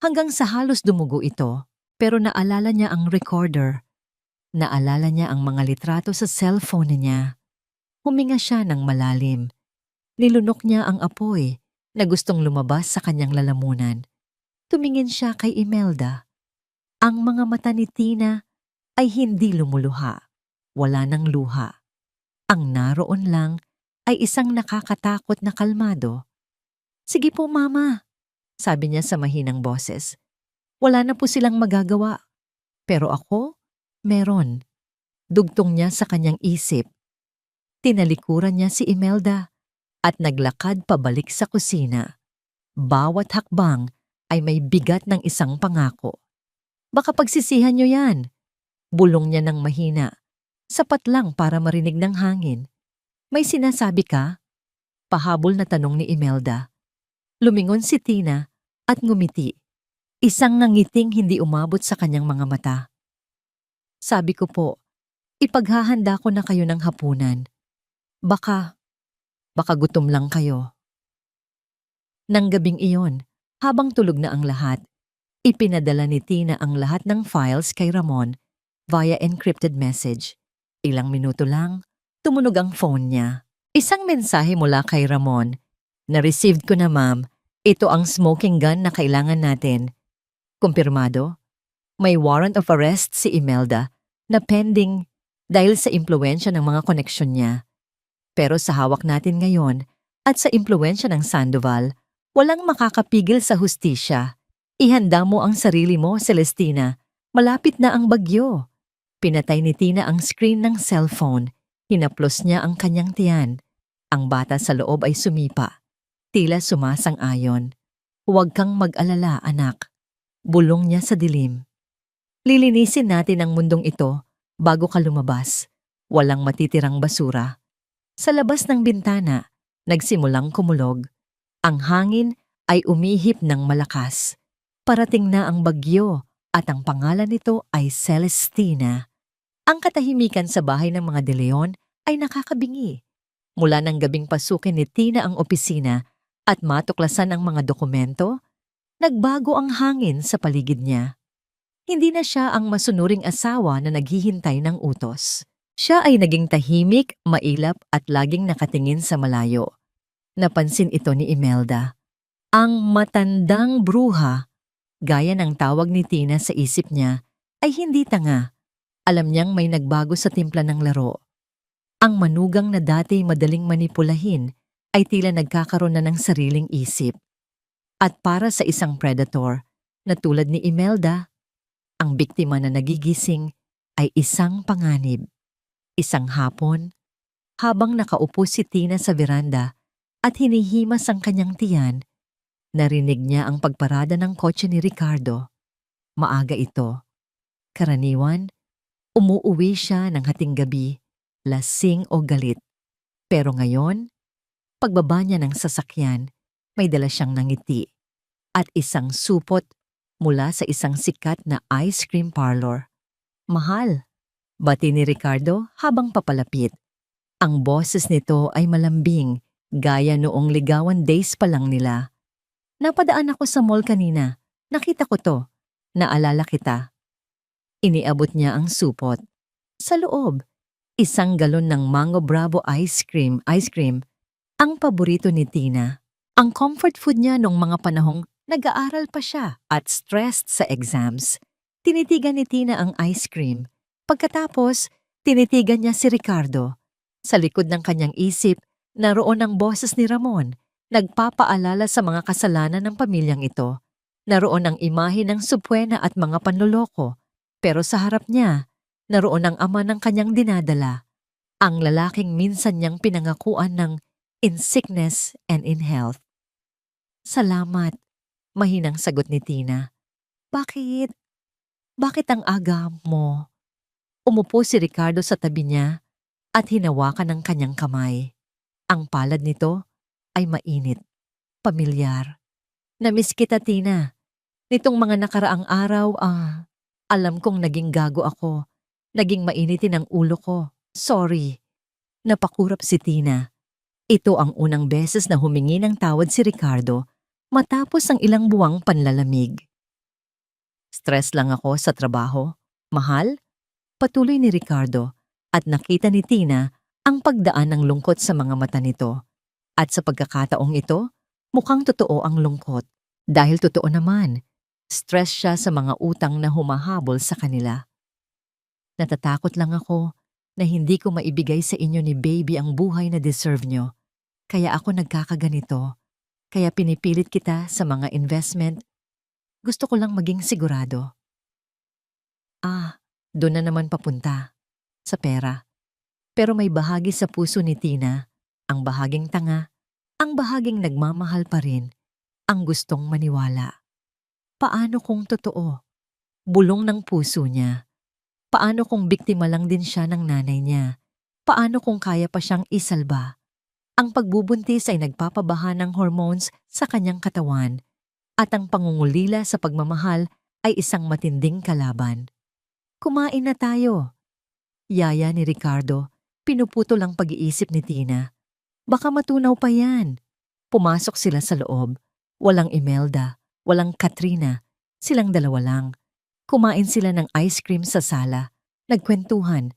hanggang sa halos dumugo ito, pero naalala niya ang recorder. Naalala niya ang mga litrato sa cellphone niya. Huminga siya ng malalim. Nilunok niya ang apoy na gustong lumabas sa kanyang lalamunan. Tumingin siya kay Imelda. Ang mga mata ni Tina ay hindi lumuluha. Wala nang luha. Ang naroon lang ay isang nakakatakot na kalmado. Sige po, Mama, sabi niya sa mahinang boses. Wala na po silang magagawa. Pero ako, meron. Dugtong niya sa kanyang isip. Tinalikuran niya si Imelda at naglakad pabalik sa kusina. Bawat hakbang ay may bigat ng isang pangako. Baka pagsisihan niyo yan. Bulong niya ng mahina. Sapat lang para marinig ng hangin. May sinasabi ka? Pahabol na tanong ni Imelda. Lumingon si Tina at ngumiti. Isang ngangiting hindi umabot sa kanyang mga mata. Sabi ko po, ipaghahanda ko na kayo ng hapunan. Baka gutom lang kayo. Nang gabing iyon, habang tulog na ang lahat, ipinadala ni Tina ang lahat ng files kay Ramon via encrypted message. Ilang minuto lang, tumunog ang phone niya. Isang mensahe mula kay Ramon. Na-received ko na, ma'am. Ito ang smoking gun na kailangan natin. Kumpirmado? May warrant of arrest si Imelda na pending dahil sa impluwensya ng mga koneksyon niya. Pero sa hawak natin ngayon at sa impluwensya ng Sandoval, walang makakapigil sa hustisya. Ihanda mo ang sarili mo, Celestina. Malapit na ang bagyo. Pinatay ni Tina ang screen ng cellphone. Hinaplos niya ang kanyang tiyan. Ang bata sa loob ay sumipa. Tila sumasang-ayon. Huwag kang mag-alala, anak. Bulong niya sa dilim. Lilinisin natin ang mundong ito bago ka lumabas. Walang matitirang basura. Sa labas ng bintana, nagsimulang kumulog. Ang hangin ay umihip ng malakas. Parating na ang bagyo at ang pangalan nito ay Celestina. Ang katahimikan sa bahay ng mga De Leon ay nakakabingi. Mula ng gabing pasukin ni Tina ang opisina at matuklasan ang mga dokumento, nagbago ang hangin sa paligid niya. Hindi na siya ang masunuring asawa na naghihintay ng utos. Siya ay naging tahimik, mailap at laging nakatingin sa malayo. Napansin ito ni Imelda. Ang matandang bruha, gaya ng tawag ni Tina sa isip niya, ay hindi tanga. Alam niyang may nagbago sa timpla ng laro. Ang manugang na dati madaling manipulahin ay tila nagkakaroon na ng sariling isip. At para sa isang predator na tulad ni Imelda, ang biktima na nagigising ay isang panganib. Isang hapon, habang nakaupo si Tina sa veranda at hinihimas ang kanyang tiyan, narinig niya ang pagparada ng kotse ni Ricardo. Maaga ito. Karaniwan, umuuwi siya ng hating gabi, lasing o galit. Pero ngayon, pagbaba niya ng sasakyan, may dala siyang nangiti at isang supot mula sa isang sikat na ice cream parlor. Mahal, bati ni Ricardo habang papalapit. Ang boses nito ay malambing, gaya noong ligawan days pa lang nila. Napadaan ako sa mall kanina. Nakita ko to. Naalala kita. Iniabot niya ang supot. Sa loob, isang galon ng Mango Bravo ice cream, ang paborito ni Tina. Ang comfort food niya noong mga panahong Nag-aaral pa siya at stressed sa exams. Tinitigan ni Tina ang ice cream. Pagkatapos, tinitigan niya si Ricardo. Sa likod ng kanyang isip, naroon ang boses ni Ramon, nagpapaalala sa mga kasalanan ng pamilyang ito. Naroon ang imahe ng supwena at mga panloloko. Pero sa harap niya, naroon ang ama ng kanyang dinadala. Ang lalaking minsan niyang pinangakuan ng in sickness and in health. Salamat, mahinang sagot ni Tina. Bakit? Bakit ang aga mo? Umupo si Ricardo sa tabi niya at hinawakan ng kanyang kamay. Ang palad nito ay mainit, pamilyar. Namiss kita, Tina. Nitong mga nakaraang araw, alam kong naging gago ako. Naging mainitin ang ulo ko. Sorry. Napakurap si Tina. Ito ang unang beses na humingi ng tawad si Ricardo matapos ang ilang buwang panlalamig. Stress lang ako sa trabaho. Mahal? Patuloy ni Ricardo at nakita ni Tina ang pagdaan ng lungkot sa mga mata nito. At sa pagkakataong ito, mukhang totoo ang lungkot. Dahil totoo naman, stress siya sa mga utang na humahabol sa kanila. Natatakot lang ako na hindi ko maibigay sa inyo ni baby ang buhay na deserve nyo. Kaya ako nagkakaganito. Kaya pinipilit kita sa mga investment. Gusto ko lang maging sigurado. Doon na naman papunta. Sa pera. Pero may bahagi sa puso ni Tina, ang bahaging tanga, ang bahaging nagmamahal pa rin, ang gustong maniwala. Paano kung totoo? Bulong ng puso niya. Paano kung biktima lang din siya ng nanay niya? Paano kung kaya pa siyang isalba? Ang pagbubuntis ay nagpapabaha ng hormones sa kanyang katawan at ang pangungulila sa pagmamahal ay isang matinding kalaban. Kumain na tayo. Yaya ni Ricardo, pinuputo lang pag-iisip ni Tina. Baka matunaw pa yan. Pumasok sila sa loob. Walang Imelda, walang Katrina. Silang dalawa lang. Kumain sila ng ice cream sa sala. Nagkwentuhan.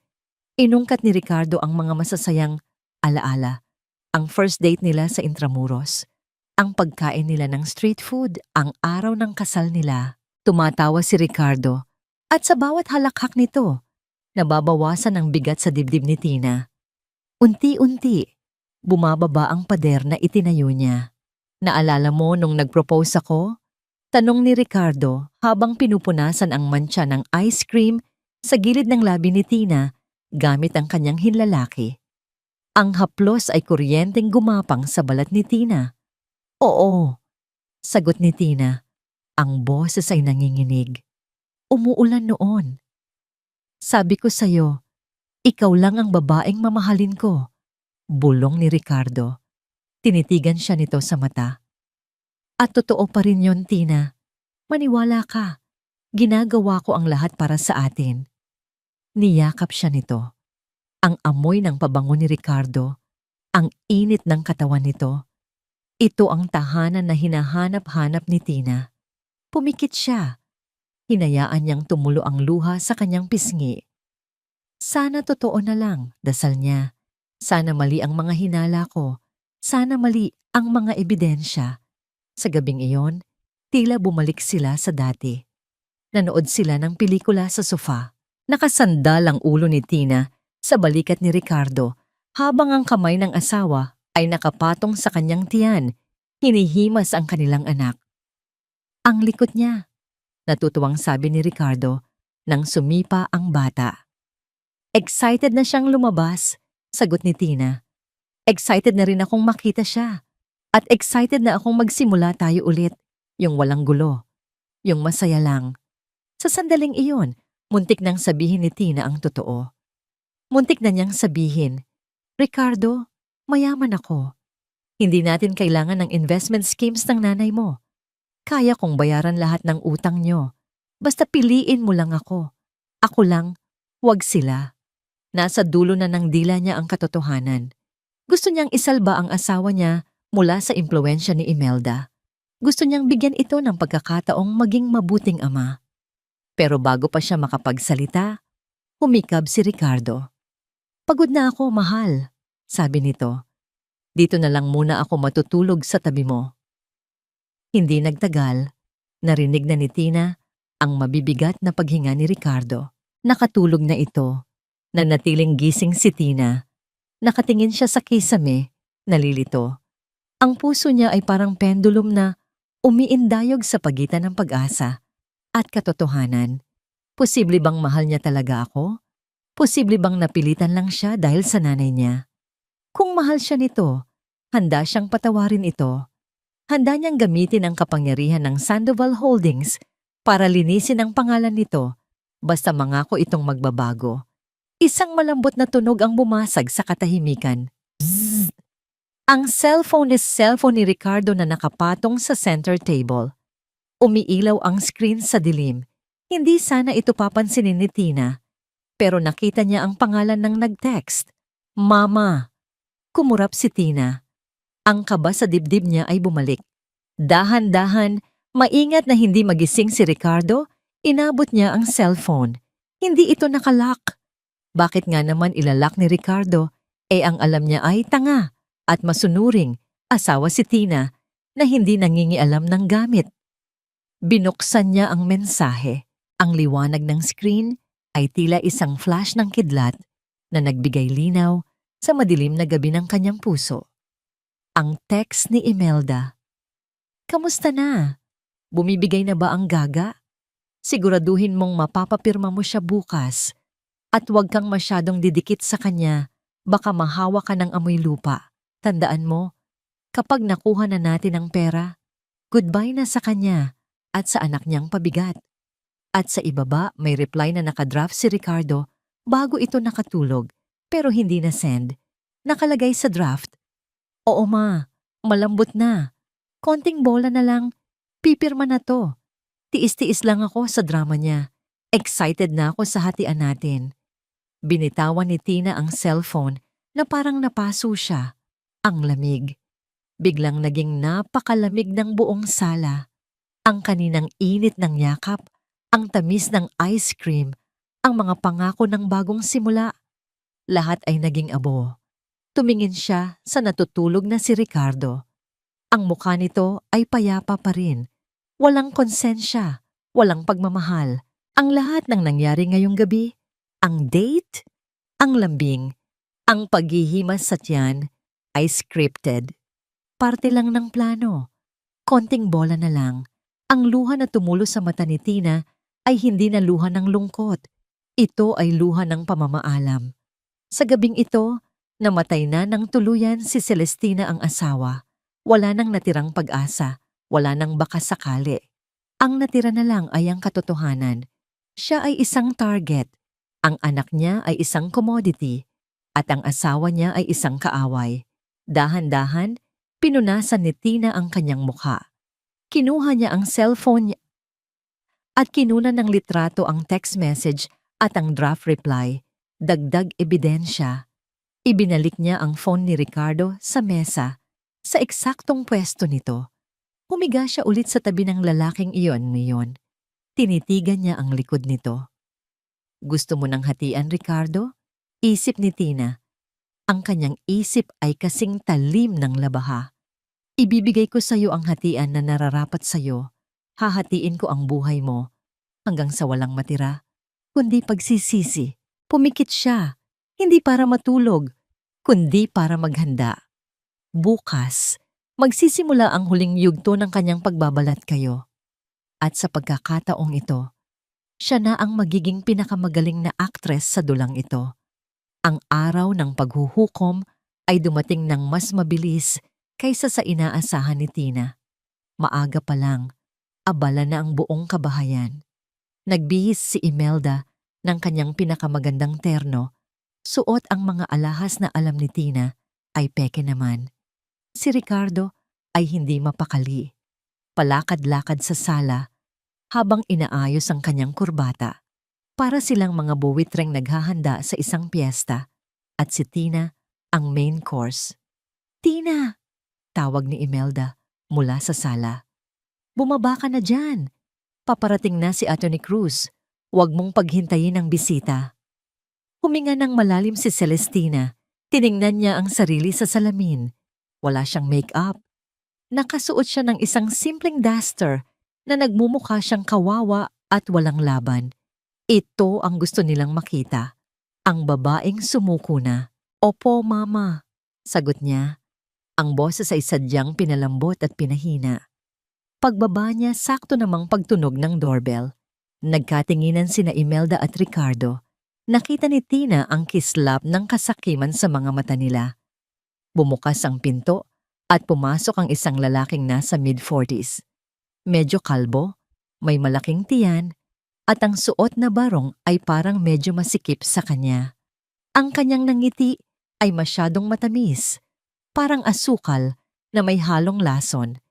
Inungkat ni Ricardo ang mga masasayang alaala. Ang first date nila sa Intramuros. Ang pagkain nila ng street food, ang araw ng kasal nila. Tumatawa si Ricardo. At sa bawat halakhak nito, nababawasan ang bigat sa dibdib ni Tina. Unti-unti, bumababa ang pader na itinayo niya. Naalala mo nung nag-propose ako? Tanong ni Ricardo habang pinupunasan ang mantsa ng ice cream sa gilid ng labi ni Tina gamit ang kanyang hinlalaki. Ang haplos ay kuryenteng gumapang sa balat ni Tina. Oo, sagot ni Tina. Ang boses ay nanginginig. Umuulan noon. Sabi ko sa'yo, ikaw lang ang babaeng mamahalin ko. Bulong ni Ricardo. Tinitigan siya nito sa mata. At totoo pa rin yon, Tina. Maniwala ka. Ginagawa ko ang lahat para sa atin. Niyakap siya nito. Ang amoy ng pabango ni Ricardo, ang init ng katawan nito. Ito ang tahanan na hinahanap-hanap ni Tina. Pumikit siya. Hinayaan niyang tumulo ang luha sa kanyang pisngi. Sana totoo na lang, dasal niya. Sana mali ang mga hinala ko. Sana mali ang mga ebidensya. Sa gabing iyon, tila bumalik sila sa dati. Nanood sila ng pelikula sa sofa. Nakasandal ang ulo ni Tina sa balikat ni Ricardo habang ang kamay ng asawa ay nakapatong sa kanyang tiyan. Hinihimas ang kanilang anak. Ang likot niya, natutuwang sabi ni Ricardo nang sumipa ang bata. Excited na siyang lumabas, sagot ni Tina. Excited na rin akong makita siya. At excited na akong magsimula tayo ulit, yung walang gulo, yung masaya lang. Sa sandaling iyon, muntik nang sabihin ni Tina ang totoo. Muntik na niyang sabihin, Ricardo, mayaman ako. Hindi natin kailangan ng investment schemes ng nanay mo. Kaya kong bayaran lahat ng utang niyo. Basta piliin mo lang ako. Ako lang, wag sila. Nasa dulo na ng dila niya ang katotohanan. Gusto niyang isalba ang asawa niya mula sa impluwensya ni Imelda. Gusto niyang bigyan ito ng pagkakataong maging mabuting ama. Pero bago pa siya makapagsalita, humikab si Ricardo. Pagod na ako, mahal, sabi nito. Dito na lang muna ako matutulog sa tabi mo. Hindi nagtagal, narinig na ni Tina ang mabibigat na paghinga ni Ricardo. Nakatulog na ito. Nanatiling gising si Tina. Nakatingin siya sa kisame, nalilito. Ang puso niya ay parang pendulum na umiindayog sa pagitan ng pag-asa at katotohanan. Posible bang mahal niya talaga ako? Posible bang napilitan lang siya dahil sa nanay niya? Kung mahal siya nito, handa siyang patawarin ito. Handa niyang gamitin ang kapangyarihan ng Sandoval Holdings para linisin ang pangalan nito basta mangako itong magbabago. Isang malambot na tunog ang bumasag sa katahimikan. Bzzz. Ang cellphone ni Ricardo na nakapatong sa center table. Umiilaw ang screen sa dilim. Hindi sana ito papansinin ni Tina, pero nakita niya ang pangalan ng nag-text. Mama! Kumurap si Tina. Ang kaba sa dibdib niya ay bumalik. Dahan-dahan, maingat na hindi magising si Ricardo, inabot niya ang cellphone. Hindi ito nakalock. Bakit nga naman ilalak ni Ricardo? Ang alam niya ay tanga at masunuring asawa si Tina na hindi nangingialam ng gamit. Binuksan niya ang mensahe. Ang liwanag ng screen ay tila isang flash ng kidlat na nagbigay linaw sa madilim na gabi ng kanyang puso. Ang text ni Imelda. Kamusta na? Bumibigay na ba ang gaga? Siguraduhin mong mapapapirma mo siya bukas at huwag kang masyadong didikit sa kanya, baka mahawa ka ng amoy lupa. Tandaan mo, kapag nakuha na natin ang pera, goodbye na sa kanya at sa anak niyang pabigat. At sa ibaba may reply na nakadraft si Ricardo bago ito nakatulog pero hindi na send. Nakalagay sa draft, "Oo ma, malambot na. Konting bola na lang, pipirma na to. Tiis-tiis lang ako sa drama niya. Excited na ako sa hatian natin." Binitawan ni Tina ang cellphone na parang napaso siya. Ang lamig. Biglang naging napakalamig ng buong sala. Ang kaninang init ng yakap, ang tamis ng ice cream, ang mga pangako ng bagong simula. Lahat ay naging abo. Tumingin siya sa natutulog na si Ricardo. Ang mukha nito ay payapa pa rin. Walang konsensya, walang pagmamahal. Ang lahat ng nangyari ngayong gabi, ang date, ang lambing, ang paghihimas sa tiyan ay scripted. Parte lang ng plano. Konting bola na lang. Ang luha na tumulo sa mata ni Tina ay hindi na luha ng lungkot. Ito ay luha ng pamamaalam. Sa gabing ito, namatay na ng tuluyan si Celestina ang asawa. Wala nang natirang pag-asa, wala nang baka sakali. Ang natira na lang ay ang katotohanan. Siya ay isang target, ang anak niya ay isang commodity, at ang asawa niya ay isang kaaway. Dahan-dahan, pinunasan ni Tina ang kanyang mukha. Kinuha niya ang cellphone niya at kinunan ng litrato ang text message at ang draft reply. Dagdag ebidensya. Ibinalik niya ang phone ni Ricardo sa mesa, sa eksaktong pwesto nito. Humiga siya ulit sa tabi ng lalaking iyon ngayon. Tinitigan niya ang likod nito. Gusto mo ng hatian, Ricardo? Isip ni Tina. Ang kanyang isip ay kasing talim ng labaha. Ibibigay ko sa iyo ang hatian na nararapat sa iyo. Hahatiin ko ang buhay mo hanggang sa walang matira, kundi pagsisisi. Pumikit siya, hindi para matulog, kundi para maghanda. Bukas, magsisimula ang huling yugto ng kanyang pagbabalat kayo. At sa pagkakataong ito, siya na ang magiging pinakamagaling na aktres sa dulang ito. Ang araw ng paghuhukom ay dumating ng mas mabilis kaysa sa inaasahan ni Tina. Maaga pa lang, abala na ang buong kabahayan. Nagbihis si Imelda ng kanyang pinakamagandang terno. Suot ang mga alahas na alam ni Tina ay peke naman. Si Ricardo ay hindi mapakali. Palakad-lakad sa sala habang inaayos ang kanyang kurbata. Para silang mga buwitreng naghahanda sa isang piyesta at si Tina ang main course. "Tina!" tawag ni Imelda mula sa sala. "Bumaba ka na dyan. Paparating na si Atty. Cruz. Huwag mong paghintayin ang bisita." Huminga ng malalim si Celestina. Tiningnan niya ang sarili sa salamin. Wala siyang make-up. Nakasuot siya ng isang simpleng duster na nagmumukha siyang kawawa at walang laban. Ito ang gusto nilang makita. Ang babaeng sumuko na. Opo, mama, sagot niya. Ang boses ay sadyang pinalambot at pinahina. Pagbaba niya, sakto namang pagtunog ng doorbell. Nagkatinginan sina Imelda at Ricardo. Nakita ni Tina ang kislap ng kasakiman sa mga mata nila. Bumukas ang pinto at pumasok ang isang lalaking nasa mid-40s. Medyo kalbo, may malaking tiyan, at ang suot na barong ay parang medyo masikip sa kanya. Ang kanyang nangiti ay masyadong matamis, parang asukal na may halong lason.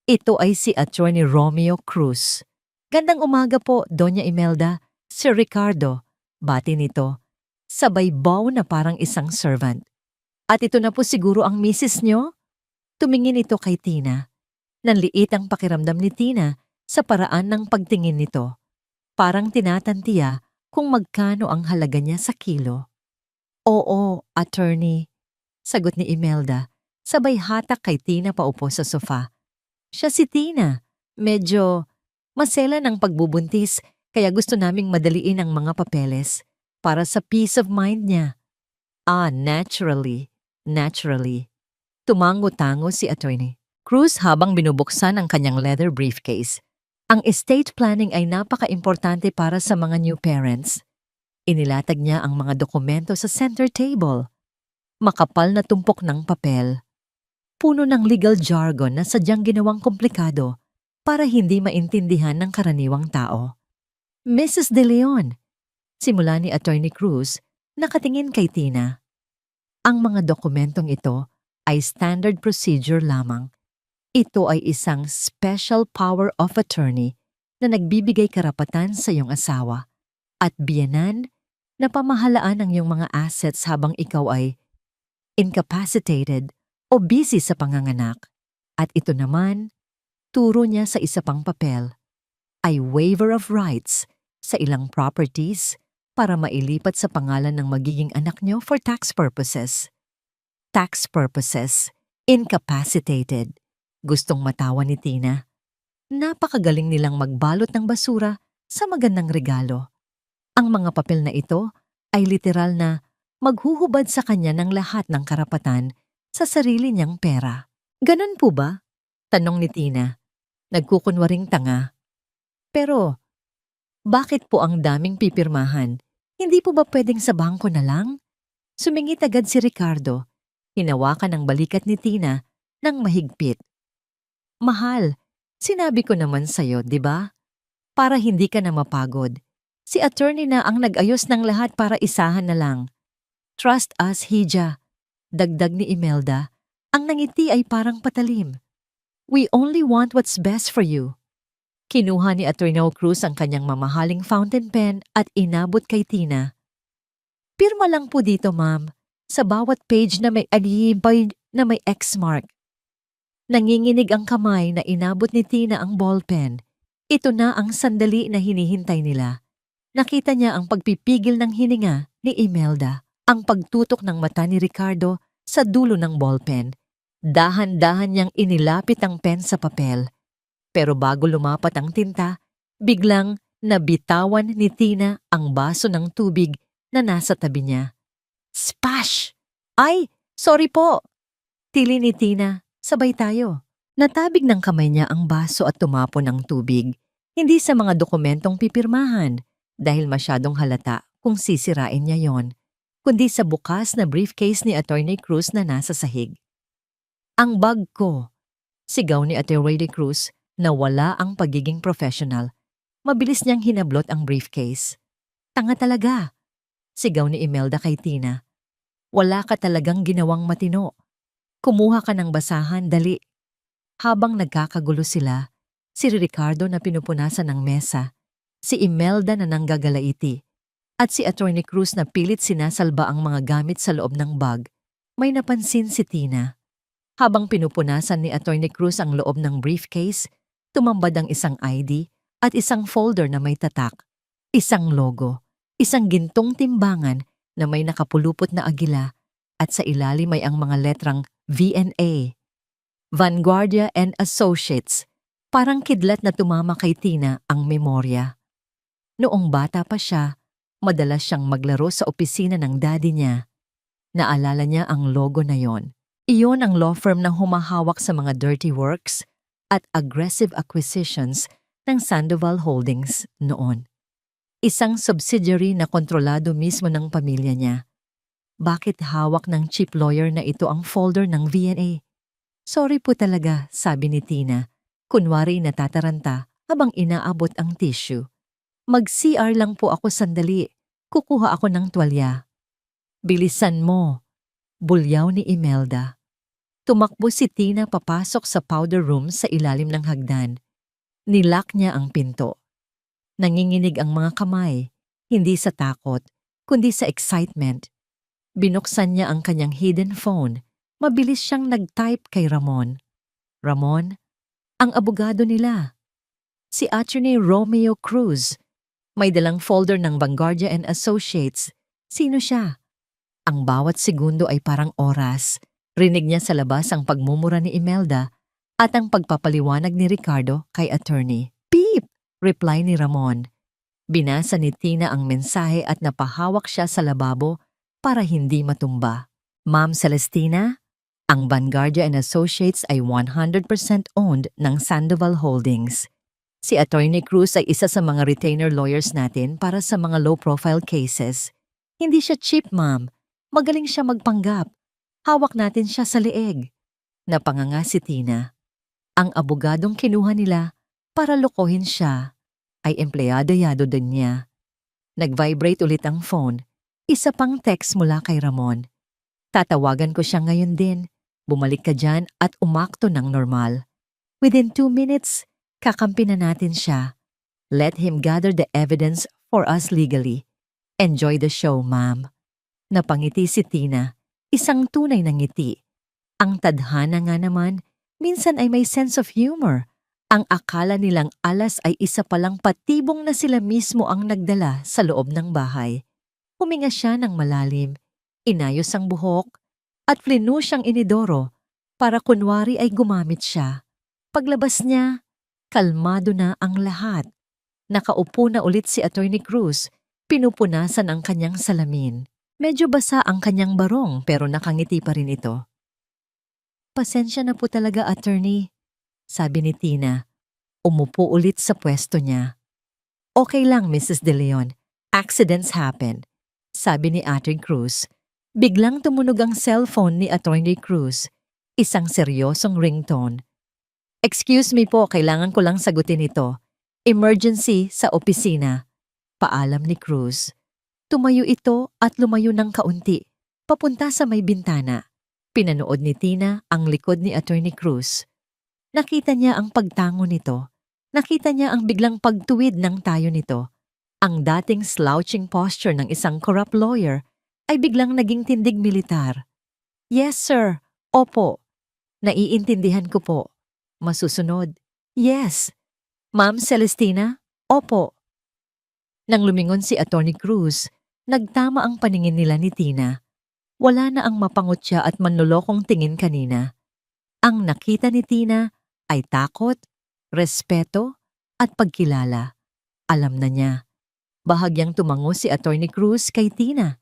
Ito ay si Attorney Romeo Cruz. Gandang umaga po, Doña Imelda. Sir Ricardo, bati nito. Sabay bow na parang isang servant. At ito na po siguro ang misis nyo? Tumingin ito kay Tina. Nanliit ang pakiramdam ni Tina sa paraan ng pagtingin nito. Parang tinatantiya kung magkano ang halaga niya sa kilo. Oo, attorney, sagot ni Imelda, sabay hatak kay Tina paupo sa sofa. Siya si Tina, medyo masela ng pagbubuntis kaya gusto naming madaliin ang mga papeles para sa peace of mind niya. Naturally. Tumango-tango si Attorney Cruz habang binubuksan ang kanyang leather briefcase. Ang estate planning ay napaka-importante para sa mga new parents. Inilatag niya ang mga dokumento sa center table. Makapal na tumpok ng papel. Puno ng legal jargon na sadyang ginawang komplikado para hindi maintindihan ng karaniwang tao. Mrs. De Leon, simula ni Attorney Cruz, nakatingin kay Tina. Ang mga dokumentong ito ay standard procedure lamang. Ito ay isang special power of attorney na nagbibigay karapatan sa iyong asawa at biyenan na pamahalaan ang iyong mga assets habang ikaw ay incapacitated o busy sa panganganak. At ito naman, turo niya sa isa pang papel, ay waiver of rights sa ilang properties para mailipat sa pangalan ng magiging anak niyo for tax purposes. Tax purposes, incapacitated. Gustong matawa ni Tina. Napakagaling nilang magbalot ng basura sa magandang regalo. Ang mga papel na ito ay literal na maghuhubad sa kanya ng lahat ng karapatan sa sarili niyang pera. Ganon po ba? Tanong ni Tina. Nagkukunwaring tanga. Pero, bakit po ang daming pipirmahan? Hindi po ba pwedeng sa bangko na lang? Sumingit agad si Ricardo. Hinawakan ang balikat ni Tina ng mahigpit. Mahal, sinabi ko naman sa'yo, di ba? Para hindi ka na mapagod. Si attorney na ang nag-ayos ng lahat para isahan na lang. Trust us, Hija. Dagdag ni Imelda. Ang nangiti ay parang patalim. We only want what's best for you. Kinuha ni Attorney Cruz ang kanyang mamahaling fountain pen at inabot kay Tina. Pirma lang po dito, ma'am, sa bawat page na may alibay na may X mark. Nanginginig ang kamay na inabot ni Tina ang ballpen. Ito na ang sandali na hinihintay nila. Nakita niya ang pagpipigil ng hininga ni Imelda, ang pagtutok ng mata ni Ricardo sa dulo ng ballpen. Dahan-dahan niyang inilapit ang pen sa papel. Pero bago lumapat ang tinta, biglang nabitawan ni Tina ang baso ng tubig na nasa tabi niya. Splash! Ay, sorry po! Tili ni Tina, sabay tayo. Natabig ng kamay niya ang baso at tumapon ang tubig. Hindi sa mga dokumentong pipirmahan dahil masyadong halata kung sisirain niya yon, kundi sa bukas na briefcase ni Attorney Cruz na nasa sahig. Ang bag ko! Sigaw ni Attorney Cruz na wala ang pagiging professional. Mabilis niyang hinablot ang briefcase. Tanga talaga! Sigaw ni Imelda kay Tina. Wala ka talagang ginawang matino. Kumuha ka ng basahan, dali. Habang nagkakagulo sila, si Ricardo na pinupunasan ng mesa, si Imelda na nanggagalaiti, at si Attorney Cruz na pilit sinasalba ang mga gamit sa loob ng bag, may napansin si Tina. Habang pinupunasan ni Attorney Cruz ang loob ng briefcase, tumambad ang isang ID at isang folder na may tatak, isang logo, isang gintong timbangan na may nakapulupot na agila at sa ilalim ay ang mga letrang VNA. Vanguardia and Associates. Parang kidlat na tumama kay Tina ang memorya. Noong bata pa siya, madalas siyang maglaro sa opisina ng daddy niya. Naalala niya ang logo na yon. Iyon ang law firm na humahawak sa mga dirty works at aggressive acquisitions ng Sandoval Holdings noon. Isang subsidiary na kontrolado mismo ng pamilya niya. Bakit hawak ng chief lawyer na ito ang folder ng VNA? Sorry po talaga, sabi ni Tina. Kunwari natataranta habang inaabot ang tissue. Mag-CR lang po ako sandali. Kukuha ako ng tuwalya. Bilisan mo. Bulyaw ni Imelda. Tumakbo si Tina papasok sa powder room sa ilalim ng hagdan. Nilock niya ang pinto. Nanginginig ang mga kamay, hindi sa takot, kundi sa excitement. Binuksan niya ang kanyang hidden phone. Mabilis siyang nag-type kay Ramon. Ramon, ang abogado nila. Si Attorney Romeo Cruz. May dalang folder ng Vanguardia and Associates. Sino siya? Ang bawat segundo ay parang oras. Rinig niya sa labas ang pagmumura ni Imelda at ang pagpapaliwanag ni Ricardo kay attorney. Beep! Reply ni Ramon. Binasa ni Tina ang mensahe at napahawak siya sa lababo para hindi matumba. Ma'am Celestina, ang Vanguardia and Associates ay 100% owned ng Sandoval Holdings. Si Attorney Cruz ay isa sa mga retainer lawyers natin para sa mga low-profile cases. Hindi siya cheap, ma'am. Magaling siya magpanggap. Hawak natin siya sa leeg. Napanganga si Tina. Ang abogadong kinuha nila para lokohin siya ay empleyado-yado din niya. Nag-vibrate ulit ang phone. Isa pang text mula kay Ramon. Tatawagan ko siya ngayon din. Bumalik ka dyan at umakto ng normal. Within 2 minutes, kakampi na natin siya. Let him gather the evidence for us legally. Enjoy the show, ma'am. Napangiti si Tina. Isang tunay na ngiti. Ang tadhana nga naman, minsan ay may sense of humor. Ang akala nilang alas ay isa palang patibong na sila mismo ang nagdala sa loob ng bahay. Huminga siya ng malalim, inayos ang buhok, at flinu siyang inidoro para kunwari ay gumamit siya. Paglabas niya, kalmado na ang lahat. Nakaupo na ulit si Attorney Cruz, pinupunasan ang kanyang salamin. Medyo basa ang kanyang barong pero nakangiti pa rin ito. Pasensya na po talaga, attorney, sabi ni Tina. Umupo ulit sa pwesto niya. Okay lang, Mrs. De Leon. Accidents happen, sabi ni Attorney Cruz. Biglang tumunog ang cellphone ni Attorney Cruz. Isang seryosong ringtone. Excuse me po, kailangan ko lang sagutin ito. Emergency sa opisina. Paalam ni Cruz. Tumayo ito at lumayo ng kaunti, papunta sa may bintana. Pinanood ni Tina ang likod ni Attorney Cruz. Nakita niya ang pagtango nito. Nakita niya ang biglang pagtuwid ng tayo nito. Ang dating slouching posture ng isang corrupt lawyer ay biglang naging tindig militar. Yes, sir. Opo. Naiintindihan ko po. Masusunod. Yes. Ma'am Celestina? Opo. Nang lumingon si Attorney Cruz, nagtama ang paningin nila ni Tina. Wala na ang mapangutya at manlolokong tingin kanina. Ang nakita ni Tina ay takot, respeto, at pagkilala. Alam na niya. Bahagyang tumango si Attorney Cruz kay Tina.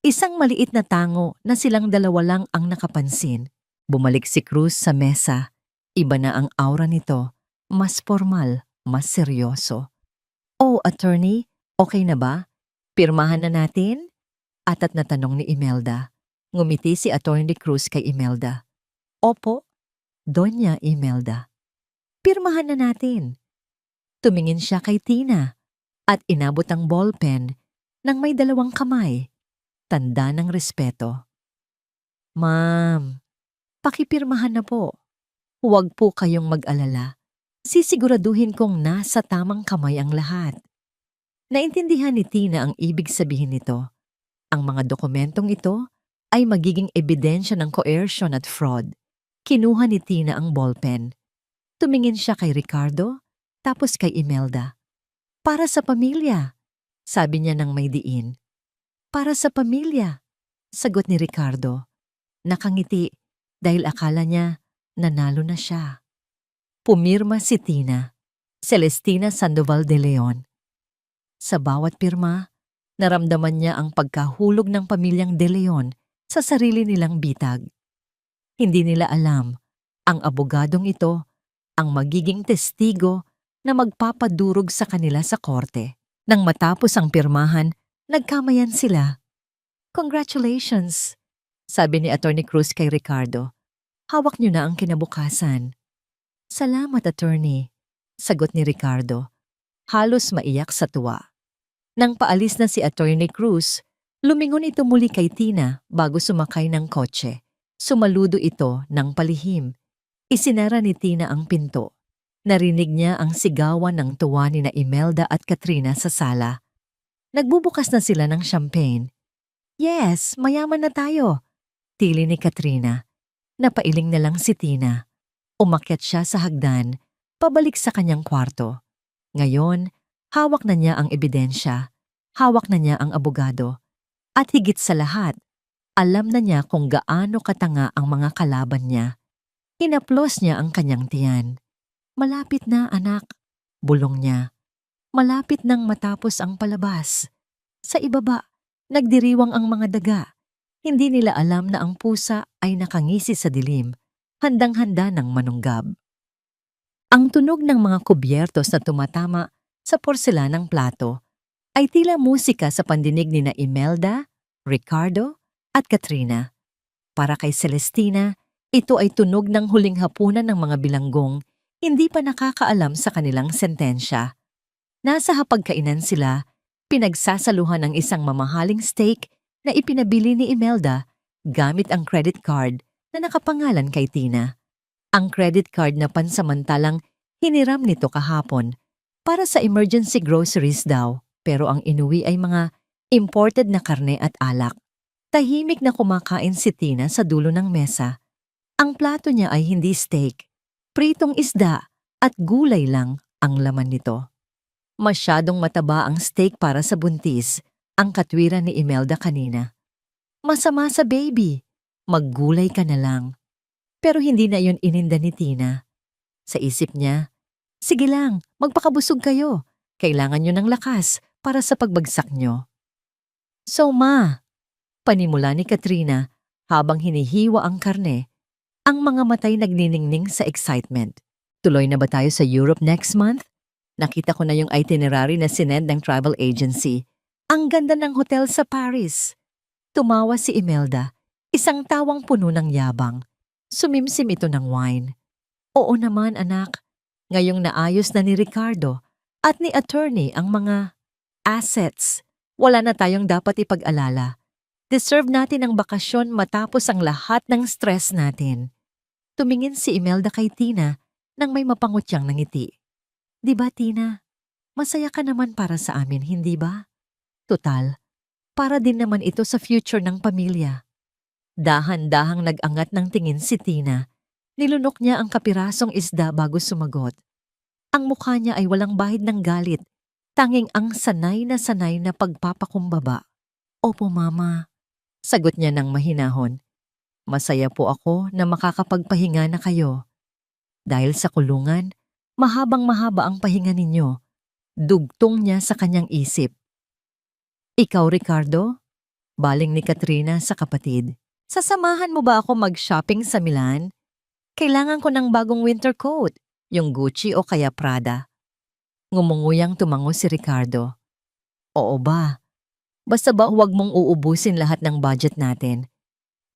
Isang maliit na tango na silang dalawa lang ang nakapansin. Bumalik si Cruz sa mesa. Iba na ang aura nito. Mas formal, mas seryoso. Oh, attorney, okay na ba? Pirmahan na natin? Atat na tanong ni Imelda. Ngumiti si Attorney Cruz kay Imelda. Opo, Doña Imelda. Pirmahan na natin. Tumingin siya kay Tina at inabot ang ballpen ng may 2 kamay. Tanda ng respeto. Ma'am, pakipirmahan na po. Huwag po kayong mag-alala. Sisiguraduhin kong nasa tamang kamay ang lahat. Naintindihan ni Tina ang ibig sabihin nito. Ang mga dokumentong ito ay magiging ebidensya ng coercion at fraud. Kinuha ni Tina ang ballpen. Tumingin siya kay Ricardo, tapos kay Imelda. Para sa pamilya, sabi niya ng may diin. Para sa pamilya, sagot ni Ricardo. Nakangiti dahil akala niya nanalo na siya. Pumirma si Tina, Celestina Sandoval de Leon. Sa bawat pirma, naramdaman niya ang pagkahulog ng pamilyang De Leon sa sarili nilang bitag. Hindi nila alam, ang abogadong ito ang magiging testigo na magpapadurog sa kanila sa korte. Nang matapos ang pirmahan, nagkamayan sila. "Congratulations," sabi ni Attorney Cruz kay Ricardo. "Hawak niyo na ang kinabukasan." "Salamat, Attorney," sagot ni Ricardo. Halos maiyak sa tuwa. Nang paalis na si Attorney Cruz, lumingon ito muli kay Tina bago sumakay ng kotse. Sumaludo ito ng palihim. Isinara ni Tina ang pinto. Narinig niya ang sigawan ng tuwa ni na Imelda at Katrina sa sala. Nagbubukas na sila ng champagne. "Yes, mayaman na tayo," tili ni Katrina. Napailing na lang si Tina. Umakyat siya sa hagdan, pabalik sa kanyang kwarto. Ngayon, hawak na niya ang ebidensya, hawak na niya ang abogado. At higit sa lahat, alam na niya kung gaano katanga ang mga kalaban niya. Hinaplos niya ang kanyang tiyan. "Malapit na, anak," bulong niya. Malapit nang matapos ang palabas. Sa ibaba, nagdiriwang ang mga daga. Hindi nila alam na ang pusa ay nakangisi sa dilim, handang-handa ng manunggab. Ang tunog ng mga kubyertos na tumatama sa porselanang plato ay tila musika sa pandinig ni na Imelda, Ricardo, at Katrina. Para kay Celestina, ito ay tunog ng huling hapunan ng mga bilanggong hindi pa nakakaalam sa kanilang sentensya. Nasa hapagkainan sila, pinagsasaluhan ng isang mamahaling steak na ipinabili ni Imelda gamit ang credit card na nakapangalan kay Tina. Ang credit card na pansamantalang hiniram nito kahapon para sa emergency groceries daw, pero ang inuwi ay mga imported na karne at alak. Tahimik na kumakain si Tina sa dulo ng mesa. Ang plato niya ay hindi steak, pritong isda at gulay lang ang laman nito. Masyadong mataba ang steak para sa buntis, ang katwiran ni Imelda kanina. "Masama sa baby, maggulay ka na lang." Pero hindi na yun ininda ni Tina. Sa isip niya, "Sige lang, magpakabusog kayo. Kailangan nyo ng lakas para sa pagbagsak nyo." "So ma," panimula ni Katrina habang hinihiwa ang karne, ang mga matay nagniningning sa excitement. "Tuloy na ba tayo sa Europe next month? Nakita ko na yung itinerary na sinend ng travel agency. Ang ganda ng hotel sa Paris." Tumawa si Imelda, isang tawang puno ng yabang. Sumimsim ito ng wine. "Oo naman, anak. Ngayong naayos na ni Ricardo at ni attorney ang mga assets, wala na tayong dapat ipag-alala. Deserve natin ang bakasyon matapos ang lahat ng stress natin." Tumingin si Imelda kay Tina nang may mapangutyang ngiti. "Di ba, Tina? Masaya ka naman para sa amin, hindi ba? Tutal, para din naman ito sa future ng pamilya." Dahan-dahang nag-angat ng tingin si Tina. Nilunok niya ang kapirasong isda bago sumagot. Ang mukha niya ay walang bahid ng galit, tanging ang sanay na pagpapakumbaba. "Opo, Mama," sagot niya ng mahinahon. "Masaya po ako na makakapagpahinga na kayo. Dahil sa kulungan, mahabang-mahaba ang pahinga ninyo." Dugtong niya sa kanyang isip. "Ikaw, Ricardo?" Baling ni Katrina sa kapatid. "Sasamahan mo ba ako mag-shopping sa Milan? Kailangan ko ng bagong winter coat, yung Gucci o kaya Prada." Ngumunguyang tumango si Ricardo. "Oo ba? Basta ba huwag mong uubusin lahat ng budget natin.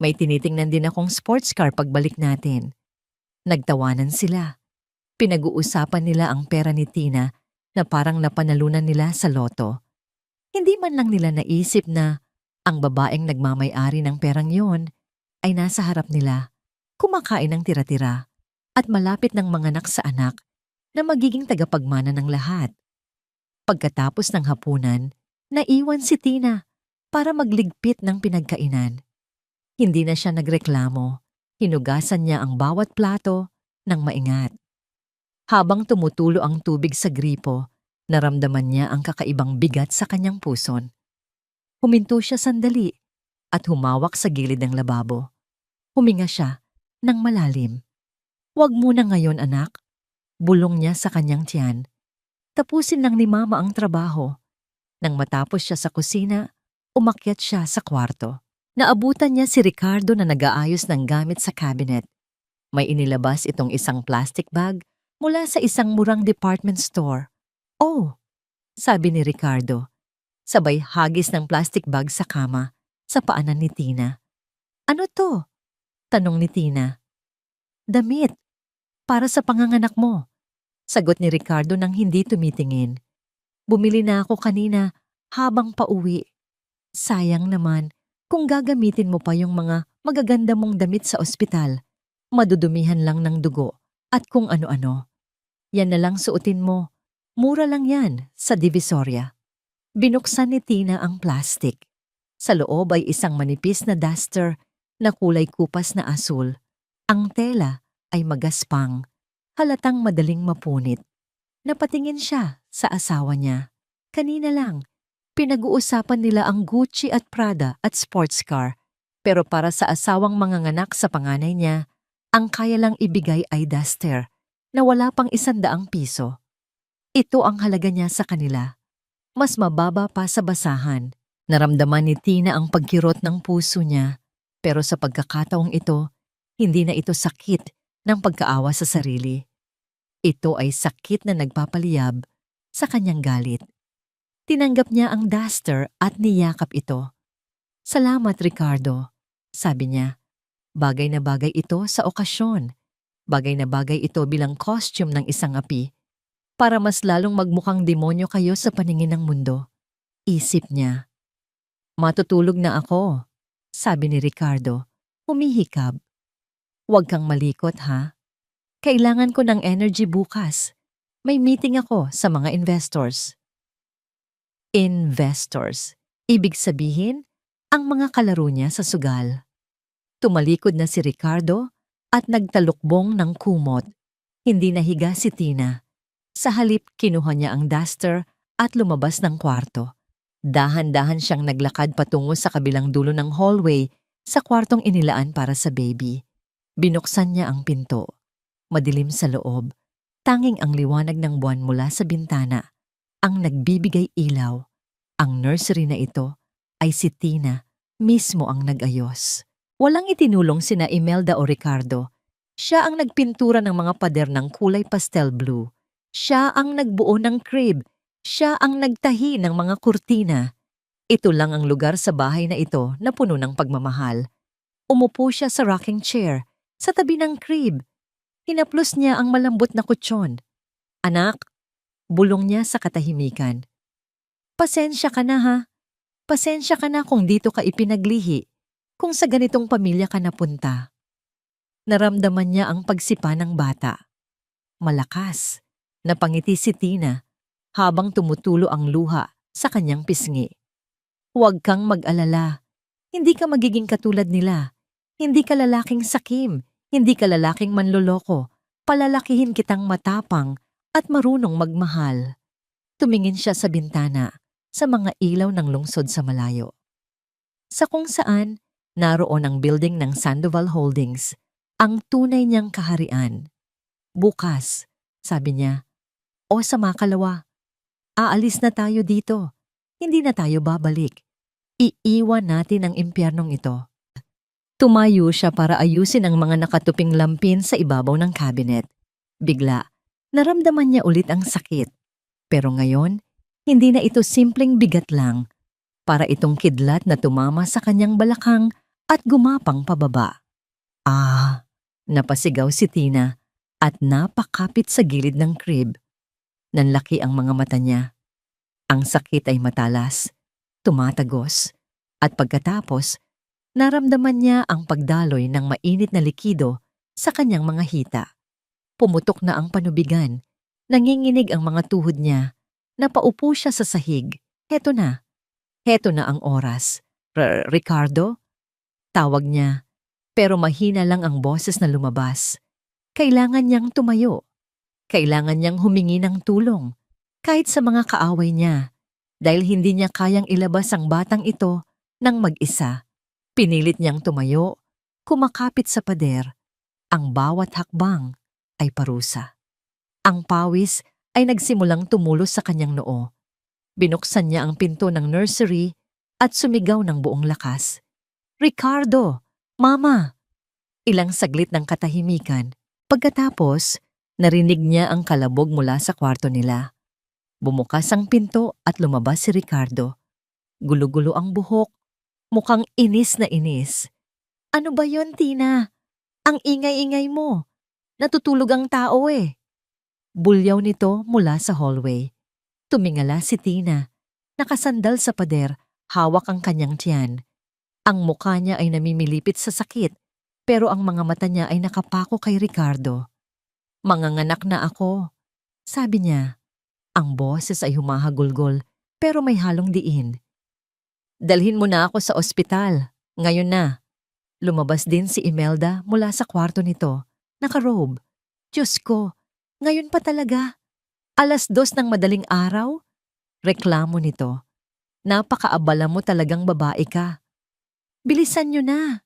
May tinitingnan din akong sports car pagbalik natin." Nagtawanan sila. Pinag-uusapan nila ang pera ni Tina na parang napanalunan nila sa loto. Hindi man lang nila naisip na ang babaeng nagmamay-ari ng perang yon ay nasa harap nila, kumakain ng tira-tira at malapit ng manganak sa anak na magiging tagapagmana ng lahat. Pagkatapos ng hapunan, naiwan si Tina para magligpit ng pinagkainan. Hindi na siya nagreklamo. Hinugasan niya ang bawat plato ng maingat. Habang tumutulo ang tubig sa gripo, naramdaman niya ang kakaibang bigat sa kanyang puson. Huminto siya sandali at humawak sa gilid ng lababo. Huminga siya ng malalim. "Huwag muna ngayon, anak." Bulong niya sa kanyang tiyan. Tapusin lang ni Mama ang trabaho. Nang matapos siya sa kusina, umakyat siya sa kwarto. Naabutan niya si Ricardo na nag-aayos ng gamit sa cabinet. May inilabas itong isang plastic bag mula sa isang murang department store. "Oh," sabi ni Ricardo, sabay hagis ng plastic bag sa kama, sa paanan ni Tina. "Ano to?" tanong ni Tina. "Damit, para sa panganganak mo," sagot ni Ricardo nang hindi tumitingin. "Bumili na ako kanina habang pauwi. Sayang naman kung gagamitin mo pa yung mga magaganda mong damit sa ospital. Madudumihan lang ng dugo at kung ano-ano. Yan na lang suotin mo. Mura lang yan sa Divisoria." Binuksan ni Tina ang plastic. Sa loob ay isang manipis na duster na kulay kupas na asul. Ang tela ay magaspang. Halatang madaling mapunit. Napatingin siya sa asawa niya. Kanina lang, pinag-uusapan nila ang Gucci at Prada at sports car. Pero para sa asawang manganganak sa panganay niya, ang kaya lang ibigay ay duster na wala pang 100 piso. Ito ang halaga niya sa kanila. Mas mababa pa sa basahan. Naramdaman ni Tina ang pagkirot ng puso niya. Pero sa pagkakataong ito, hindi na ito sakit ng pagkaawa sa sarili. Ito ay sakit na nagpapaliyab sa kanyang galit. Tinanggap niya ang duster at niyakap ito. "Salamat, Ricardo," sabi niya. Bagay na bagay ito sa okasyon. Bagay na bagay ito bilang costume ng isang api. Para mas lalong magmukhang demonyo kayo sa paningin ng mundo. Isip niya. "Matutulog na ako," sabi ni Ricardo, humihikab. "Huwag kang malikot ha. Kailangan ko ng energy bukas. May meeting ako sa mga investors." Investors. Ibig sabihin, ang mga kalaro niya sa sugal. Tumalikod na si Ricardo at nagtalukbong ng kumot. Hindi nahiga si Tina. Sa halip, kinuha niya ang duster at lumabas ng kwarto. Dahan-dahan siyang naglakad patungo sa kabilang dulo ng hallway sa kwartong inilaan para sa baby. Binuksan niya ang pinto. Madilim sa loob. Tanging ang liwanag ng buwan mula sa bintana ang nagbibigay ilaw. Ang nursery na ito ay si Tina mismo ang nag-ayos. Walang itinulong sina Imelda o Ricardo. Siya ang nagpintura ng mga pader ng kulay pastel blue. Siya ang nagbuo ng crib. Siya ang nagtahi ng mga kurtina. Ito lang ang lugar sa bahay na ito na puno ng pagmamahal. Umupo siya sa rocking chair, sa tabi ng crib. Hinaplos niya ang malambot na kutsyon. "Anak," bulong niya sa katahimikan. "Pasensya ka na ha. Pasensya ka na kung dito ka ipinaglihi, kung sa ganitong pamilya ka napunta." Naramdaman niya ang pagsipa ng bata. Malakas. Napangiti si Tina habang tumutulo ang luha sa kanyang pisngi. "Huwag kang mag-alala. Hindi ka magiging katulad nila. Hindi ka lalaking sakim. Hindi ka lalaking manloloko. Palalakihin kitang matapang at marunong magmahal." Tumingin siya sa bintana, sa mga ilaw ng lungsod sa malayo. Sa kung saan, naroon ang building ng Sandoval Holdings, ang tunay niyang kaharian. "Bukas," sabi niya, "o sa makalawa, aalis na tayo dito. Hindi na tayo babalik. Iiwan natin ang impyernong ito." Tumayo siya para ayusin ang mga nakatuping lampin sa ibabaw ng cabinet. Bigla, naramdaman niya ulit ang sakit. Pero ngayon, hindi na ito simpleng bigat lang. Para itong kidlat na tumama sa kanyang balakang at gumapang pababa. "Ah!" Napasigaw si Tina at napakapit sa gilid ng crib. Nanlaki ang mga mata niya. Ang sakit ay matalas, tumatagos, at pagkatapos, naramdaman niya ang pagdaloy ng mainit na likido sa kanyang mga hita. Pumutok na ang panubigan, nanginginig ang mga tuhod niya, napaupo siya sa sahig. Heto na ang oras. "Ricardo?" Tawag niya, pero mahina lang ang boses na lumabas. Kailangan niyang tumayo. Kailangan niyang humingi ng tulong, kahit sa mga kaaway niya, dahil hindi niya kayang ilabas ang batang ito ng mag-isa. Pinilit niyang tumayo, kumakapit sa pader. Ang bawat hakbang ay parusa. Ang pawis ay nagsimulang tumulos sa kanyang noo. Binuksan niya ang pinto ng nursery at sumigaw ng buong lakas. "Ricardo! Mama!" Ilang saglit ng katahimikan. Pagkatapos, narinig niya ang kalabog mula sa kwarto nila. Bumukas ang pinto at lumabas si Ricardo. Gulo-gulo ang buhok, mukhang inis na inis. "Ano ba yon, Tina? Ang ingay-ingay mo. Natutulog ang tao eh." Bulyaw nito mula sa hallway. Tumingala si Tina. Nakasandal sa pader, hawak ang kanyang tiyan. Ang mukha niya ay namimilipit sa sakit, pero ang mga mata niya ay nakapako kay Ricardo. "Manganganak na ako," sabi niya. Ang boses ay humahagulgol, pero may halong diin. "Dalhin mo na ako sa ospital. Ngayon na." Lumabas din si Imelda mula sa kwarto nito. Nakarobe. "Diyos ko, ngayon pa talaga? 2:00 ng madaling araw?" Reklamo nito. "Napakaabala mo talagang babae ka." "Bilisan niyo na!"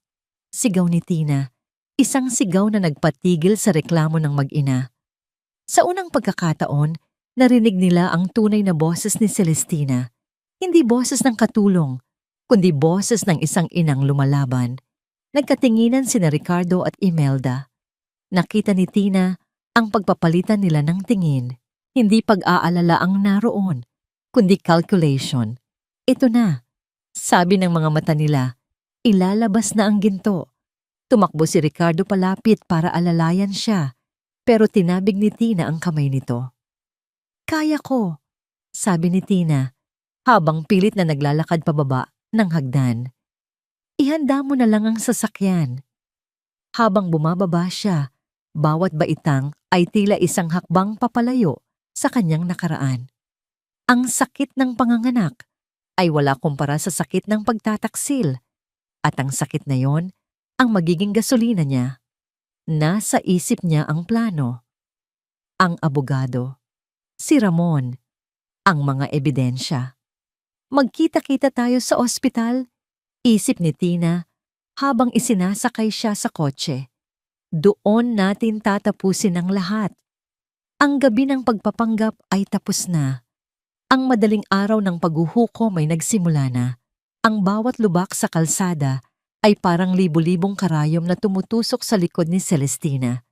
Sigaw ni Tina. Isang sigaw na nagpatigil sa reklamo ng mag-ina. Sa unang pagkakataon, narinig nila ang tunay na boses ni Celestina. Hindi boses ng katulong, kundi boses ng isang inang lumalaban. Nagkatinginan sina Ricardo at Imelda. Nakita ni Tina ang pagpapalitan nila ng tingin. Hindi pag-aalala ang naroon, kundi calculation. "Ito na," sabi ng mga mata nila. Ilalabas na ang ginto. Tumakbo si Ricardo palapit para alalayan siya, pero tinabig ni Tina ang kamay nito. "Kaya ko," sabi ni Tina, habang pilit na naglalakad pababa ng hagdan. "Ihanda mo na lang ang sasakyan." Habang bumababa siya, bawat baitang ay tila isang hakbang papalayo sa kanyang nakaraan. Ang sakit ng panganganak ay wala kumpara sa sakit ng pagtataksil. At ang sakit na yon, ang magiging gasolina niya. Nasa isip niya ang plano. Ang abogado. Si Ramon. Ang mga ebidensya. "Magkita-kita tayo sa ospital," isip ni Tina habang isinasakay siya sa kotse. "Doon natin tatapusin ang lahat." Ang gabi ng pagpapanggap ay tapos na. Ang madaling araw ng paghuhukom ay nagsimula na. Ang bawat lubak sa kalsada ay parang libu-libong karayom na tumutusok sa likod ni Celestina.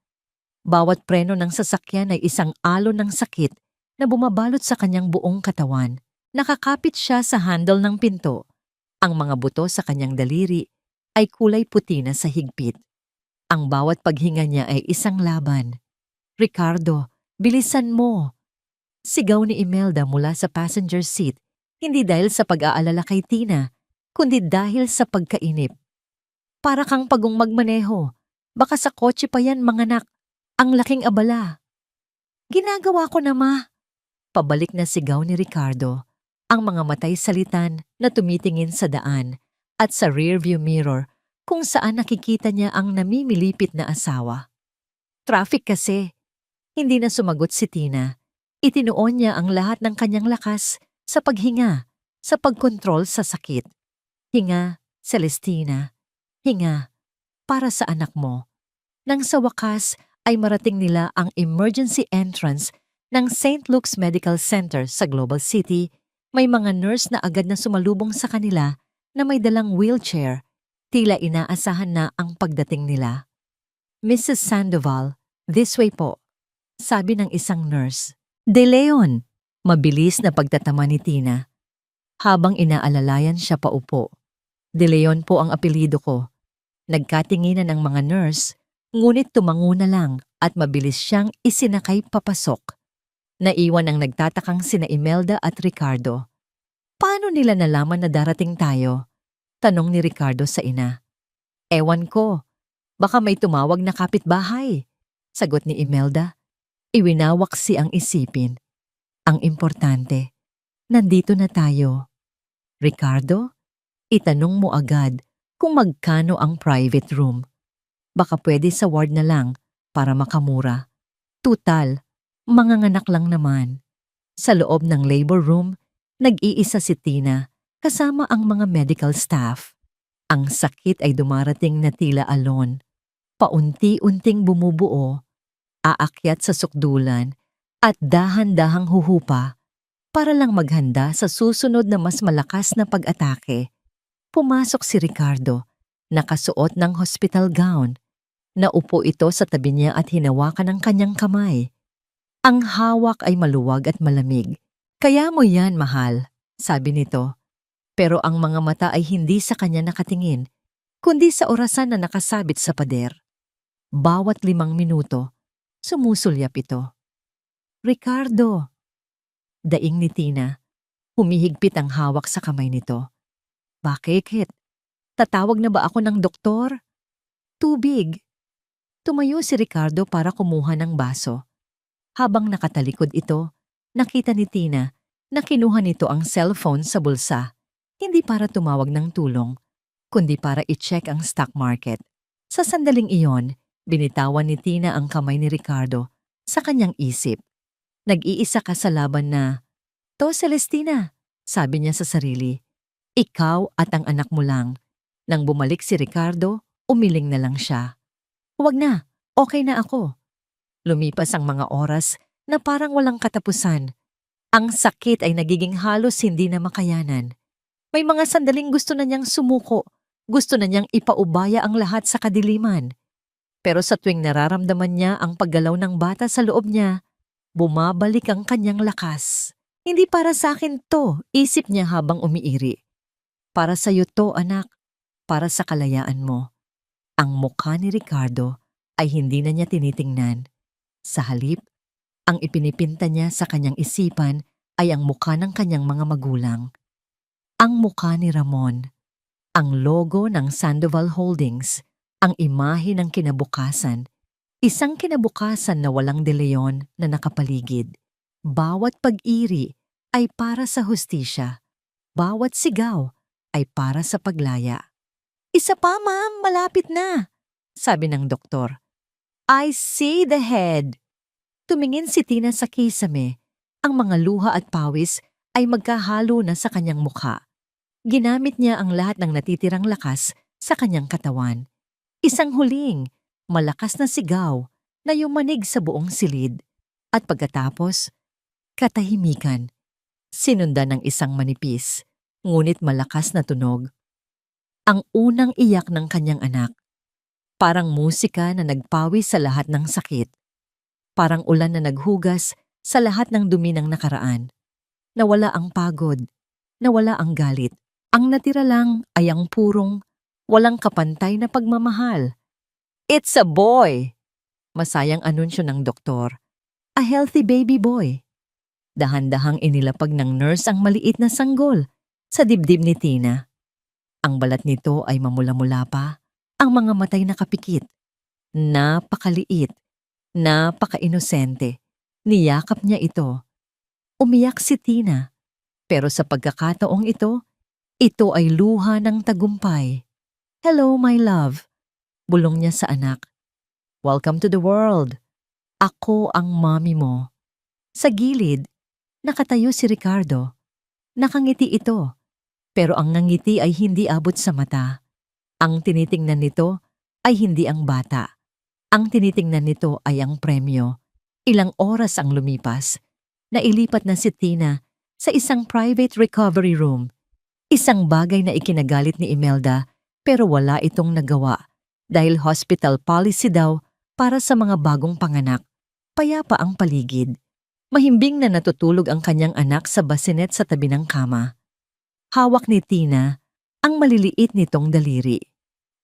Bawat preno ng sasakyan ay isang alon ng sakit na bumabalot sa kanyang buong katawan. Nakakapit siya sa handle ng pinto. Ang mga buto sa kanyang daliri ay kulay puti na sa higpit. Ang bawat paghinga niya ay isang laban. "Ricardo, bilisan mo!" Sigaw ni Imelda mula sa passenger seat, hindi dahil sa pag-aalala kay Tina, kundi dahil sa pagkainip. "Para kang pagong magmaneho. Baka sa kotse pa yan, manganak. Ang laking abala." "Ginagawa ko na, ma." Pabalik na sigaw ni Ricardo. Ang mga matay salitan na tumitingin sa daan at sa rearview mirror kung saan nakikita niya ang namimilipit na asawa. "Traffic kasi." Hindi na sumagot si Tina. Itinuon niya ang lahat ng kanyang lakas sa paghinga, sa pagkontrol sa sakit. "Hinga, Celestina. Hinga. Para sa anak mo." Nang sa wakas ay marating nila ang emergency entrance ng St. Luke's Medical Center sa Global City, may mga nurse na agad na sumalubong sa kanila na may dalang wheelchair. Tila inaasahan na ang pagdating nila. "Mrs. Sandoval, this way po," sabi ng isang nurse. "De Leon," mabilis na pagtatama ni Tina. Habang inaalalayan siya paupo. "De Leon po ang apelyido ko." Nagkatinginan ang mga nurse, ngunit tumango na lang at mabilis siyang isinakay papasok. Naiwan ang nagtatakang sina Imelda at Ricardo. "Paano nila nalaman na darating tayo?" tanong ni Ricardo sa ina. "Ewan ko. Baka may tumawag na kapitbahay," sagot ni Imelda. Iwinawaksi ang isipin. Ang importante, nandito na tayo. "Ricardo, itanong mo agad kung magkano ang private room. Baka pwede sa ward na lang para makamura. Tutal, manganganak lang naman." Sa loob ng labor room, nag-iisa si Tina kasama ang mga medical staff. Ang sakit ay dumarating na tila alon. Paunti-unting bumubuo. aakyat sa sukdulan at dahan-dahang huhupa para lang maghanda sa susunod na mas malakas na pag-atake. Pumasok si Ricardo, nakasuot ng hospital gown. Naupo ito sa tabi niya at hinawakan ang kanyang kamay. Ang hawak ay maluwag at malamig. "Kaya mo yan, mahal," sabi nito. Pero ang mga mata ay hindi sa kanya nakatingin, kundi sa orasan na nakasabit sa pader. Bawat 5 minuto, sumusulyap ito. "Ricardo," daing ni Tina. Humihigpit ang hawak sa kamay nito. "Bakit? Tatawag na ba ako ng doktor?" "Tubig." Tumayo si Ricardo para kumuha ng baso. Habang nakatalikod ito, nakita ni Tina na kinuha nito ang cellphone sa bulsa, hindi para tumawag ng tulong, kundi para i-check ang stock market. Sa sandaling iyon, binitawan ni Tina ang kamay ni Ricardo sa kanyang isip. "Nag-iisa ka sa laban na, to Celestina," sabi niya sa sarili. "Ikaw at ang anak mo lang." Nang bumalik si Ricardo, umiling na lang siya. "Huwag na, okay na ako." Lumipas ang mga oras na parang walang katapusan. Ang sakit ay nagiging halos hindi na makayanan. May mga sandaling gusto na niyang sumuko, gusto na niyang ipaubaya ang lahat sa kadiliman. Pero sa tuwing nararamdaman niya ang paggalaw ng bata sa loob niya, bumabalik ang kanyang lakas. "Hindi para sa akin to," isip niya habang umiiri. "Para sa'yo to, anak. Para sa kalayaan mo." Ang mukha ni Ricardo ay hindi na niya tinitingnan. Sa halip, ang ipinipinta niya sa kanyang isipan ay ang mukha ng kanyang mga magulang. Ang mukha ni Ramon, ang logo ng Sandoval Holdings, ang imahe ng kinabukasan. Isang kinabukasan na walang De Leon na nakapaligid. Bawat pag-iri ay para sa hustisya. Bawat sigaw ay para sa paglaya. "Isa pa, ma'am, malapit na," sabi ng doktor. "I see the head." Tumingin si Tina sa kisame. Ang mga luha at pawis ay magkahalo na sa kanyang mukha. Ginamit niya ang lahat ng natitirang lakas sa kanyang katawan. Isang huling, malakas na sigaw na yumanig sa buong silid. At pagkatapos, katahimikan. Sinundan ng isang manipis, ngunit malakas na tunog. Ang unang iyak ng kanyang anak. Parang musika na nagpawis sa lahat ng sakit. Parang ulan na naghugas sa lahat ng dumi ng nakaraan. Nawala ang pagod, nawala ang galit. Ang natira lang ay ang purong, walang kapantay na pagmamahal. "It's a boy!" Masayang anunsyo ng doktor. "A healthy baby boy." Dahan-dahang inilapag ng nurse ang maliit na sanggol sa dibdib ni Tina. Ang balat nito ay mamula-mula pa, ang mga matay nakapikit. Napakaliit, napaka-inosente. Niyakap niya ito. Umiyak si Tina, pero sa pagkakataong ito ay luha ng tagumpay. "Hello, my love," bulong niya sa anak. "Welcome to the world. Ako ang mommy mo." Sa gilid, nakatayo si Ricardo. Nakangiti ito, pero ang ngangiti ay hindi abot sa mata. Ang tinitingnan nito ay hindi ang bata. Ang tinitingnan nito ay ang premyo. Ilang oras ang lumipas. Nailipat na si Tina sa isang private recovery room. Isang bagay na ikinagalit ni Imelda pero wala itong nagawa dahil hospital policy daw para sa mga bagong panganak. Payapa ang paligid. Mahimbing na natutulog ang kanyang anak sa bassinet sa tabi ng kama. Hawak ni Tina ang maliliit nitong daliri.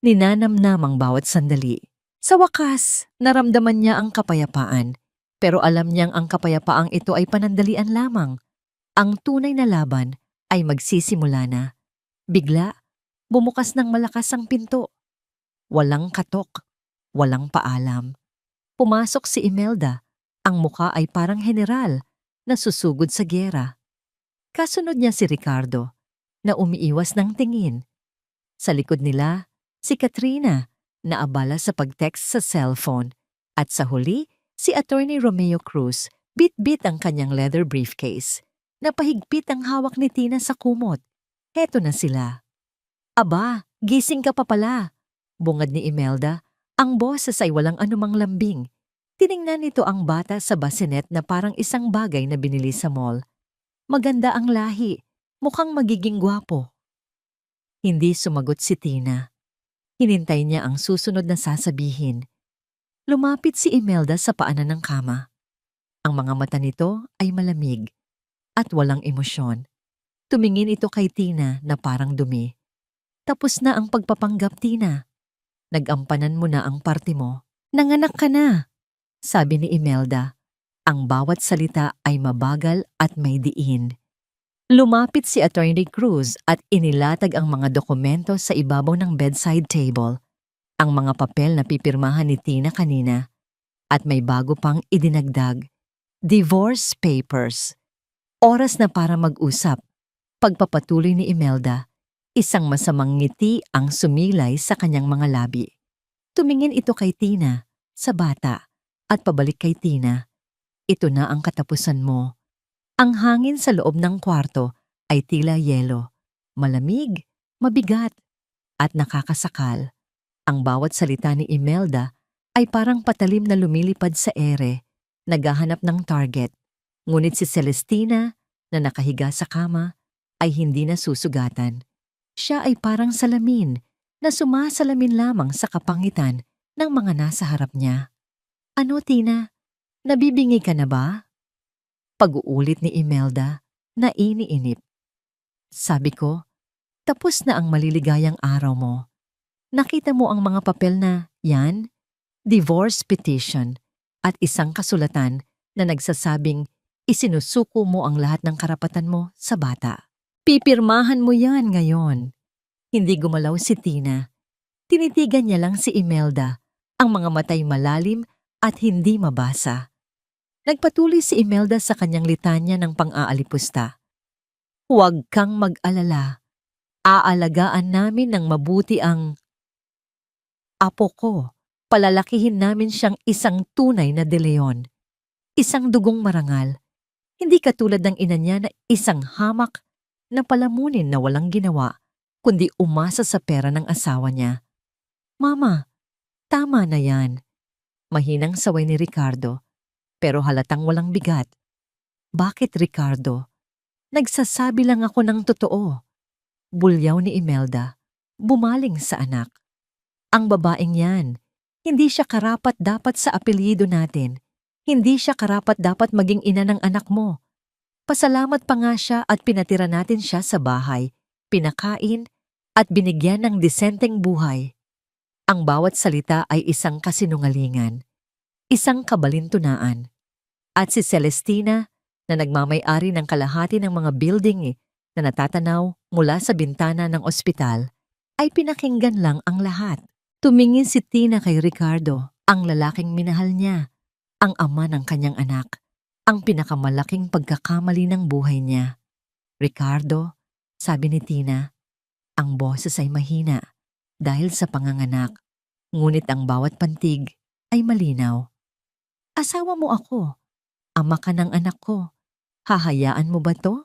Ninanamnam ang bawat sandali. Sa wakas, naramdaman niya ang kapayapaan. Pero alam niyang ang kapayapaang ito ay panandalian lamang. Ang tunay na laban ay magsisimula na. Bigla, bumukas ng malakas ang pinto. Walang katok, walang paalam. Pumasok si Imelda. Ang muka ay parang general na susugod sa giyera. Kasunod niya si Ricardo na umiiwas ng tingin. Sa likod nila, si Katrina na abala sa pag-text sa cellphone. At sa huli, si Attorney Romeo Cruz, bit-bit ang kanyang leather briefcase. Napahigpit ang hawak ni Tina sa kumot. Heto na sila. "Aba, gising ka pa pala," bungad ni Imelda. Ang boses ay walang anumang lambing. Tiningnan nito ang bata sa bassinet na parang isang bagay na binili sa mall. Maganda ang lahi, mukhang magiging gwapo. Hindi sumagot si Tina. Hinintay niya ang susunod na sasabihin. Lumapit si Imelda sa paanan ng kama. Ang mga mata nito ay malamig at walang emosyon. Tumingin ito kay Tina na parang dumi. Tapos na ang pagpapanggap, Tina. Nagampanan mo na ang parte mo. Nanganak ka na, sabi ni Imelda. Ang bawat salita ay mabagal at may diin. Lumapit si Attorney Cruz at inilatag ang mga dokumento sa ibabaw ng bedside table. Ang mga papel na pipirmahan ni Tina kanina. At may bago pang idinagdag. Divorce papers. Oras na para mag-usap. Pagpapatuloy ni Imelda, isang masamang ngiti ang sumilay sa kanyang mga labi. Tumingin ito kay Tina, sa bata, at pabalik kay Tina. Ito na ang katapusan mo. Ang hangin sa loob ng kwarto ay tila yelo. Malamig, mabigat, at nakakasakal. Ang bawat salita ni Imelda ay parang patalim na lumilipad sa ere, naghahanap ng target. Ngunit si Celestina, na nakahiga sa kama, ay hindi na susugatan. Siya ay parang salamin na sumasalamin lamang sa kapangitan ng mga nasa harap niya. Ano, Tina? Nabibingi ka na ba? Pag-uulit ni Imelda na iniinip. Sabi ko, tapos na ang maliligayang araw mo. Nakita mo ang mga papel na yan? Divorce petition at isang kasulatan na nagsasabing isinusuko mo ang lahat ng karapatan mo sa bata. Pipirmahan mo yan ngayon. Hindi gumalaw si Tina. Tinitigan niya lang si Imelda, ang mga matay malalim at hindi mabasa. Nagpatuloy si Imelda sa kanyang litanya ng pang-aalipusta. Huwag kang mag-alala. Aalagaan namin ng mabuti ang apo ko. Palalakihin namin siyang isang tunay na De Leon. Isang dugong marangal. Hindi katulad ng ina niya na isang hamak na palamunin na walang ginawa, kundi umasa sa pera ng asawa niya. Mama, tama na yan. Mahinang saway ni Ricardo, pero halatang walang bigat. Bakit, Ricardo? Nagsasabi lang ako ng totoo. Bulyaw ni Imelda, bumaling sa anak. Ang babaeng yan, hindi siya karapat-dapat sa apelyido natin. Hindi siya karapat-dapat maging ina ng anak mo. Pasalamat pa nga siya at pinatira natin siya sa bahay, pinakain at binigyan ng disenteng buhay. Ang bawat salita ay isang kasinungalingan, isang kabalintunaan. At si Celestina, na nagmamay-ari ng kalahati ng mga building na natatanaw mula sa bintana ng ospital, ay pinakinggan lang ang lahat. Tumingin si Tina kay Ricardo, ang lalaking minahal niya, ang ama ng kanyang anak, ang pinakamalaking pagkakamali ng buhay niya. Ricardo, sabi ni Tina, ang boses ay mahina dahil sa panganganak, ngunit ang bawat pantig ay malinaw. Asawa mo ako, ama ka ng anak ko, hahayaan mo ba to?